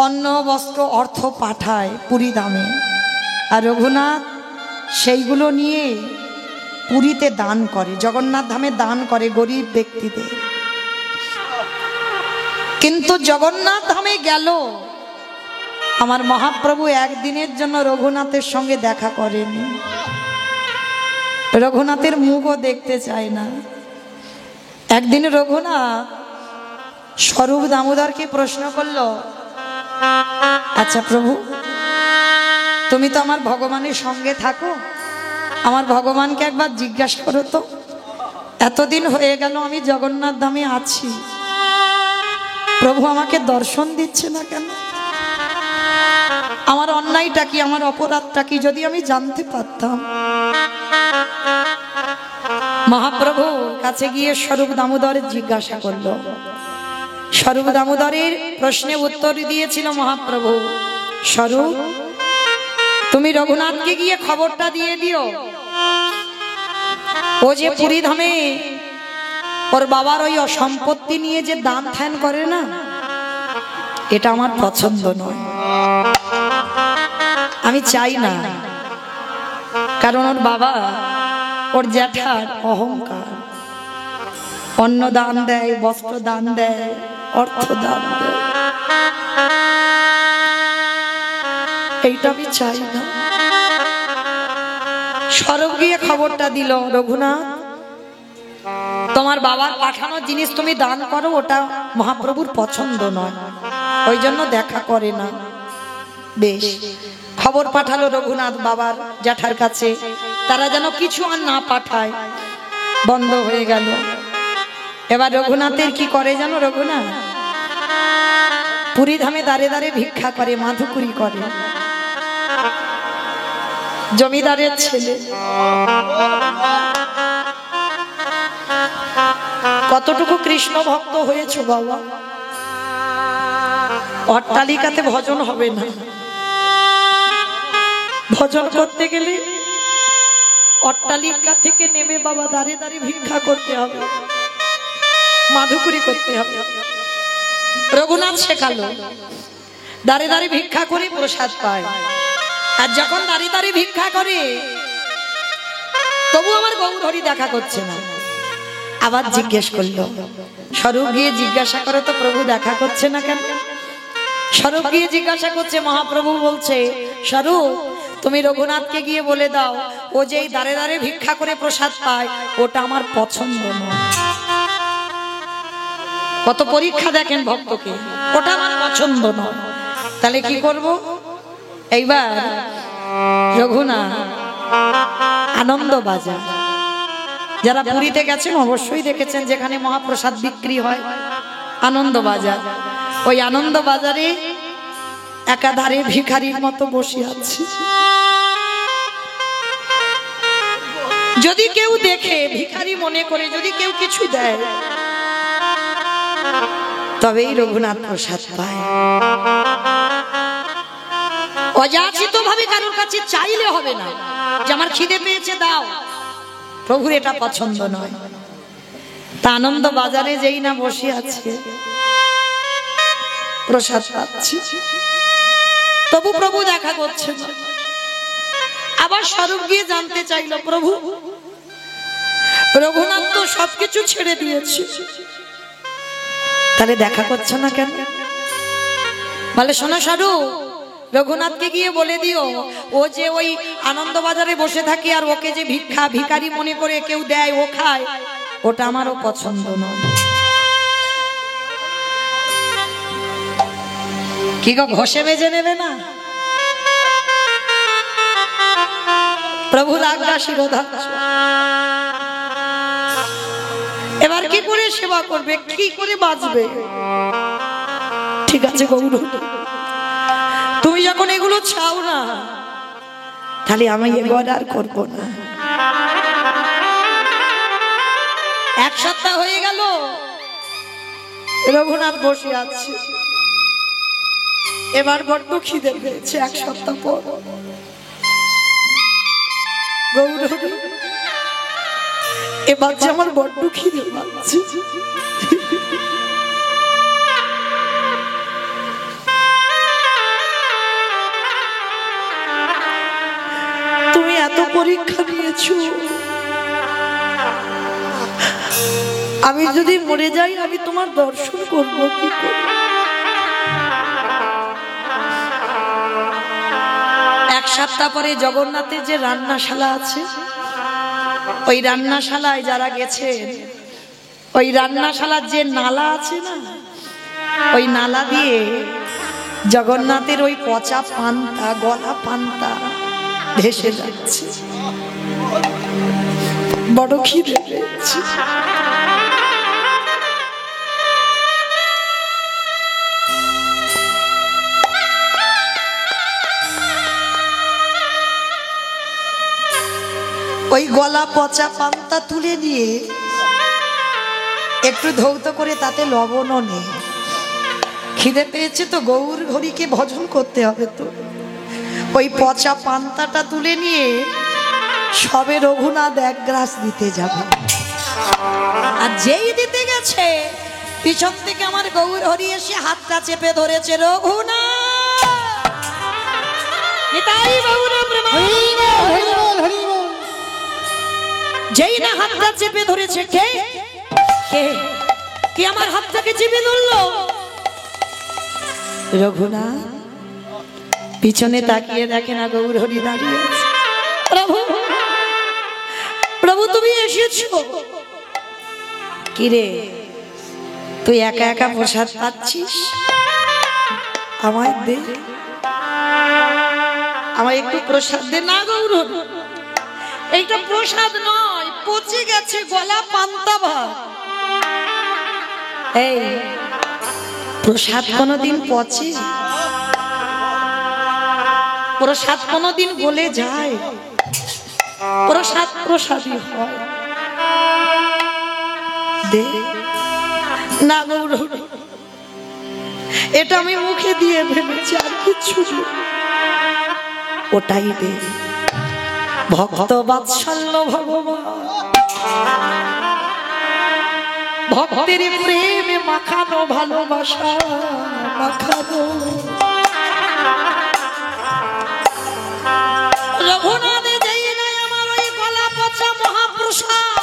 অন্ন বস্ত্র অর্থ পাঠায় পুরী ধামে, আর রঘুনাথ সেইগুলো নিয়ে পুরীতে দান করে, জগন্নাথ ধামে দান করে গরিব ব্যক্তিদের। কিন্তু জগন্নাথ ধামে গেল, আমার মহাপ্রভু একদিনের জন্য রঘুনাথের সঙ্গে দেখা করেনি, রঘুনাথের মুখও দেখতে চায় না। একদিন রঘুনাথ স্বরূপ দামোদরকে প্রশ্ন করলো, আচ্ছা প্রভু, তুমি তো আমার ভগবানের সঙ্গে থাকো, আমার ভগবানকে একবার জিজ্ঞাসা করো তো, এতদিন হয়ে গেল আমি জগন্নাথ ধামে আছি, প্রভু আমাকে দর্শন দিচ্ছে না কেন? আমার অন্যায়টা কি, আমার অপরাধটা কি যদি আমি জানতে পারতাম। মহাপ্রভু কাছে গিয়ে স্বরূপ দামোদর জিজ্ঞাসা করলো। স্বরূপ দামোদরের প্রশ্নে উত্তর দিয়েছিল মহাপ্রভু, স্বরূপ তুমি রঘুনাথকে গিয়ে খবরটা দিয়ে দিও, ও যে পুরী ধামে ওর বাবার ওই সম্পত্তি নিয়ে যে দান ধ্যান করে না, এটা আমার পছন্দ নয়, আমি চাই না। কারণ ওর বাবা, ওর জ্যাঠার অহংকার, অন্ন দান দেয়, বস্ত্র দান দেয়, অর্থ দান দেয়, এইটা আমি চাই না। স্বরূপ গিয়ে খবরটা দিল, রঘুনাথ তোমার বাবার পাঠানো জিনিস তুমি দান করো, ওটা মহাপ্রভুর পছন্দ নয়, ওই জন্য দেখা করে না। বেশ, খবর পাঠালো রঘুনাথ বাবার জ্যাঠার কাছে, তারা যেন কিছু আর না পাঠায়, বন্ধ হয়ে গেল। এবার রঘুনাথের কি করে জানো? রঘুনাথ পুরী ধামে দাঁড়ে দাঁড়ে ভিক্ষা করে, মাধুকুরি করে। জমিদারের ছেলে, কতটুকু কৃষ্ণ ভক্ত হয়েছো বাবা? অট্টালিকাতে ভজন হবে না, ভজন করতে গেলে অট্টালিকা থেকে নেমে বাবা দাঁড়ে দাঁড়িয়ে ভিক্ষা করতে হবে, মাধুকুরি করতে হবে। রঘুনাথ শেখালো, দাঁড়ে দাঁড়িয়ে ভিক্ষা করে প্রসাদ পায়। আর যখন দাঁড়িয়ে দাঁড়িয়ে ভিক্ষা করে, তবু আমার গৌরহরি দেখা করছে না। আবার জিজ্ঞেস করলো, স্বরূপ গিয়ে জিজ্ঞাসা করে তো প্রভু দেখা করছে না কেন? স্বরূপ গিয়ে জিজ্ঞাসা করছে, মহাপ্রভু বলছে, স্বরূপ তুমি রঘুনাথকে গিয়ে বলে দাও, ও যেই দাঁড়ে দাঁড়িয়ে ভিক্ষা করে প্রসাদ পায়, ওটা আমার পছন্দ নয়। কত পরীক্ষা দেখেন ভক্তকে, ওটা আমার পছন্দ নয়। তাহলে কি করব? এইবার রঘুনাথ আনন্দ বাজার, যারা পুরীতে গেছেন অবশ্যই দেখেছেন, যেখানে মহাপ্রসাদ বিক্রি হয়, আনন্দ বাজার। ওই আনন্দ বাজারে একাধারে ভিখারির মতো বসে আছে। যদি কেউ দেখে ভিখারি মনে করে, যদি কেউ কিছু দেয়, তবেই রঘুনাথ প্রসাদ পায়। অযাচিত ভাবে কারোর কাছে চাইলে হবে না যে আমার খিদে পেয়েছে দাও, প্রভুর এটা পছন্দ নয়। তা আনন্দ বাজারে যেই না বসে আছে, প্রসাদ পাচ্ছি, তবু প্রভু দেখা করছে না। আবার স্বরূপ গিয়ে জানতে চাইল, প্রভু রঘুনাথ তো সবকিছু ছেড়ে দিয়েছে, তাহলে দেখা করছে না কেন? বলে, শোনো স্বরূপ, রঘুনাথকে গিয়ে বলে দিও, ও যে ওই আনন্দ বাজারে বসে থাকে আর ওকে যে ভিখারি মনে করে কেউ দেয়, ও খায়, ওটা আমারও পছন্দ নয়। কি গো, ঘষে বেজে নেবে না? প্রভুর আজ্ঞা শিরোধার্য। এবার কি করে সেবা করবে, কি করে বাঁচবে? ঠিক আছে গৌর, তুমি যখন এগুলো চাও না, তাহলে আমি এবার আর করবো না। এক সপ্তাহ হয়ে গেল, রঘুনাথ বসে আছে। এবার বড্ড খিদে পেয়েছে। এক সপ্তাহ পর, গৌর এবার যে আমার বড্ড খিদে পাচ্ছে, তুমি এত পরীক্ষা নিয়েছো, আমি যদি মরে যাই, আমি তোমার দর্শন করবো কি করে? এক সপ্তাহ পরে জগন্নাথের যে রান্নাশালা আছে, ওই রান্নাশালায় যারা গেছেন, ওই রান্নাশালার যে নালা আছে না, ওই নালা দিয়ে জগন্নাথের ওই পচা পান্তা, গলা পান্তা ভেসে যাচ্ছে। বড় খিদে পেয়েছে। ওই গলা পচা পান্তা তুলে নিয়ে একটু ধৌত করে তাতে লবণও নেই। খিদে পেয়েছে তো গৌর হরিকে ভজন করতে হবে, তো ওই পচা পান্তাটা তুলে নিয়ে সবে রঘুনাথ এক গ্রাস দিতে যাবে। আর যেই দিতে গেছে পিছন থেকে আমার গৌর হরি এসে হাতটা চেপে ধরেছে। রঘুনাথ, নিতাই গৌর প্রেমানন্দ। যেই না হাতটা চেপে ধরেছে, কে কে কি আমার হাতটাকে চেপে ধরলো? রঘুনাথ পিছনে তাকিয়ে দেখে না গৌর হরি দাঁড়িয়ে আছে। প্রভু, প্রভু তুমি এসেছো। কিরে তুই একা একা প্রসাদ পাচ্ছিস? আমায় দে, আমায় একটু প্রসাদ দে না গৌর। এইটা প্রসাদ নয়, পচে গেছে গলা পান্তা ভাত। এই প্রসাদ কোনদিন পচে? প্রসাদ কোনদিন গলে যায়? প্রসাদ প্রসাদই হয়। দে না গৌর, এটা আমি মুখে দিয়ে ভেবেছি আর কিছু না। ওটাই দে। ভক্ত বাৎসল্য ভগবান, ভক্তের প্রেমে মাখানো ভালোবাসা মাখানো। রঘুনাথে যেই নাই আমার ওই গলা পচা মহাপ্রসাদ,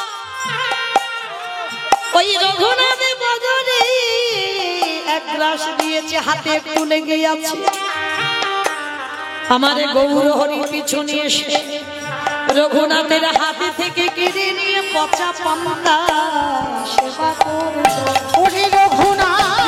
ওই রঘুনাথে বদলে এক গ্লাস দিয়েছে, হাতে একটু লেগে আছে। আমার গৌর হরি পিছনে এসে রঘুনাথের হাতে থেকে কেড়ে নিয়ে পচা পান্তা সেবা করলো। ওরে রঘুনাথ,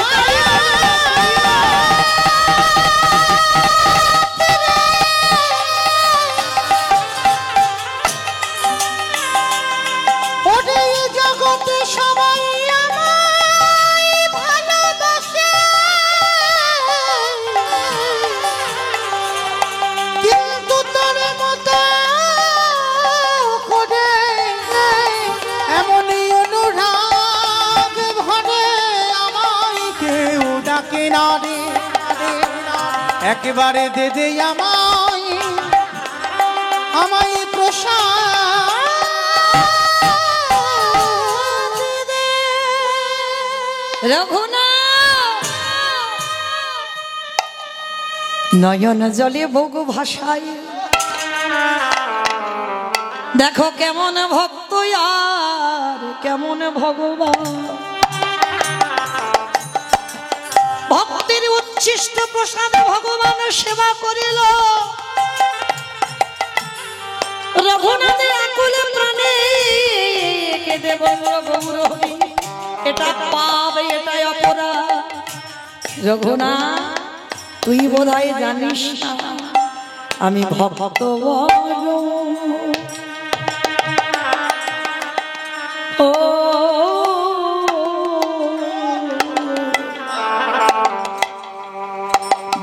ওরে জগতে সবাই আমায় ভালোবাসে, কিন্তু তোর মতো করে এমনই অনুরাগ ভরে আমায় কেউ ডাকে না রে। একেবারে দে দে আমায়, আমায় প্রসাদ দে। রঘুনাথ নয়ন জলে বহু ভাষায়, দেখো কেমন ভক্ত আর কেমন ভগবান। ভক্তের উচ্ছিষ্ট প্রসাদ ভগবান সেবা করিল। রঘুনাথের আকুলে প্রাণে কেঁদে বলল গৌর হরি, এটা পাপ, এটাই অপরাধ। রঘুনাথ তুই বোধহয় জানিস না আমি ভক্ত বড়। ও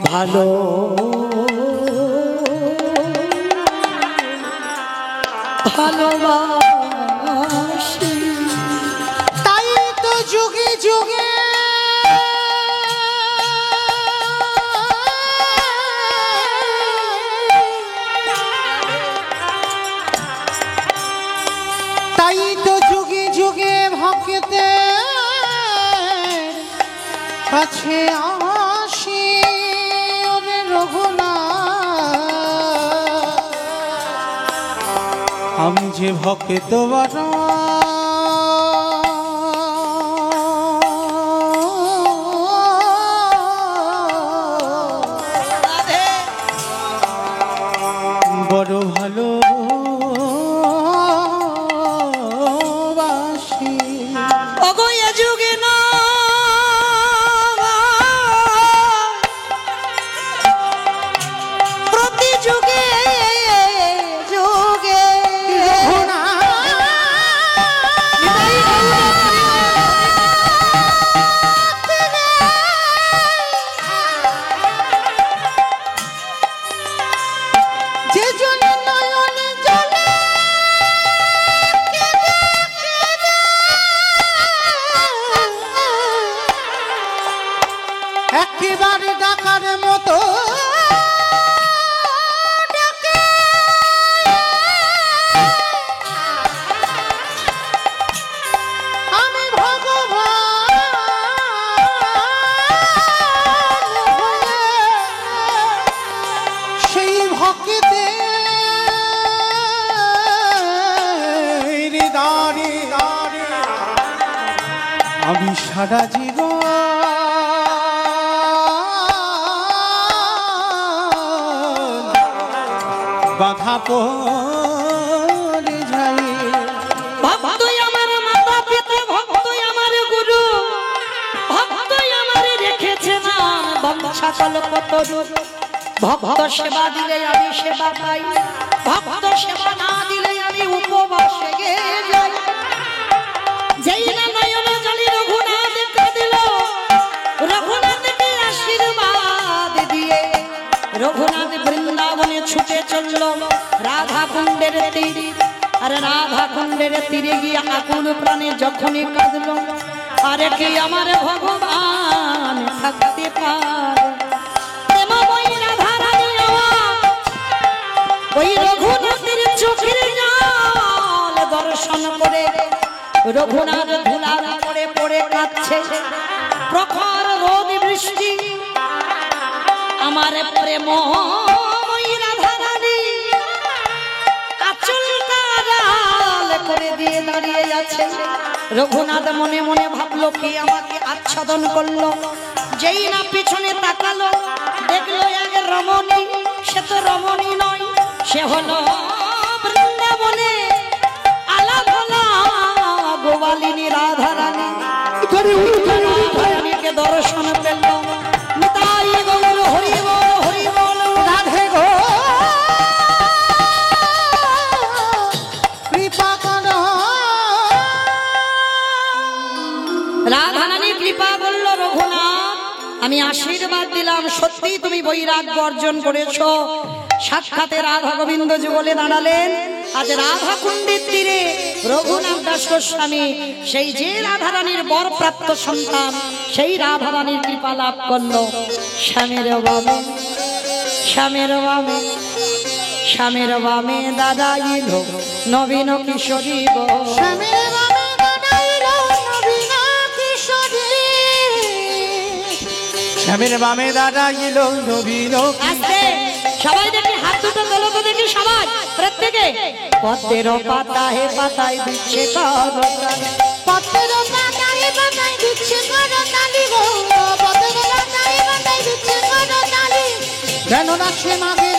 ভালো ভালোবাসি, তাই তো যুগে যুগে তাই তো যুগে যুগে ভক্তে কাছে আসি। ওরে রঘুনাথ, আমি যে ভক্ত বড়, বড় ভালোবাসি। ওগো এ যুগে না প্রতি যুগে যুগে যে জন্য এবার ডাকার মতো ডাকে আমি ভগবান হয়ে সেই ভক্তে দাঁড়ি আমি সারা জীবন বাধা পড়ে যাই। ভক্তই আমার মাতা পিতা, ভক্তই আমার গুরু, ভক্তই আমার রেখেছে নাম বংশা কল্পতরু। ভক্ত সেবা দিলে আমি সেবা পাই, ভক্ত সেবা না দিলে আমি উপবাসে যাই। যেই না নয়ন জলে রঘুনাথ কাঁদিল, রঘুনাথকে আশীর্বাদ দিয়ে রঘুনাথ বৃন্দাবনে ছুটে চলল রাধা কুণ্ডের তীরে। আর রাধা কুণ্ডের তীরে গিয়ে আকুল প্রাণে যখনই কাঁদল, আরে কি আমার ভগবান থাকতে পারে? প্রেমময়ী রাধা রানী আমার ওই রঘুনাথের চোখের জল দর্শন করে রঘুনাথ ধুলার পড়ে পড়ে কাঁদছে। প্রখর রোদ বৃষ্টি আমার প্রেমময়ী রাধা রানী আঁচলটা আড়াল করে দিয়ে দাঁড়িয়ে আছে। রঘুনাথ মনে মনে ভাবলো কি আমাকে আচ্ছাদন করলো। যেই না পিছনে তাকালো, দেখলো এক রমণী। সে তো রমণী নয়, সে হলো বৃন্দাবনে আলা ভোলা গোপালিনী রাধা রানী। রাধারানীকে দর্শন পেল। নিতাই গৌর হরি বল, হরি বল, রাধে গো কৃপা করো। রাধা রানী কৃপা করলো। রঘুনাথ আমি আশীর্বাদ দিলাম, সত্যি তুমি বৈরাগ্য অর্জন করেছো। সাক্ষাতে রাধা গোবিন্দ যুগলে দাঁড়ালেন। আজ রাধা কুণ্ডের তীরে রঘুনাথ দাস গোস্বামী সেই যে রাধারানীর বর প্রাপ্ত সন্তান, সেই রাধারানীর কৃপা লাভ করলো। স্বামীর বামে, স্বামীর বামে, স্বামীর বামে দাঁড়াইল নবীন কিশোরী গো। স্বামীর বামে দাঁড়াইল নবীন কিশোরী, স্বামীর বামে দাঁড়াইল নবীন। আস্তে সবাই দেখি, হাত দুটো তোলো তো দেখি সবাই, প্রত্যেকে। পদ্মের পাতায় পাতায় দিচ্ছে করতালি, পদ্মের পাতায় পাতায় দিচ্ছে করতালি গো, পদ্মের পাতায় পাতায় দিচ্ছে করতালি। যেন নাচে মাঝে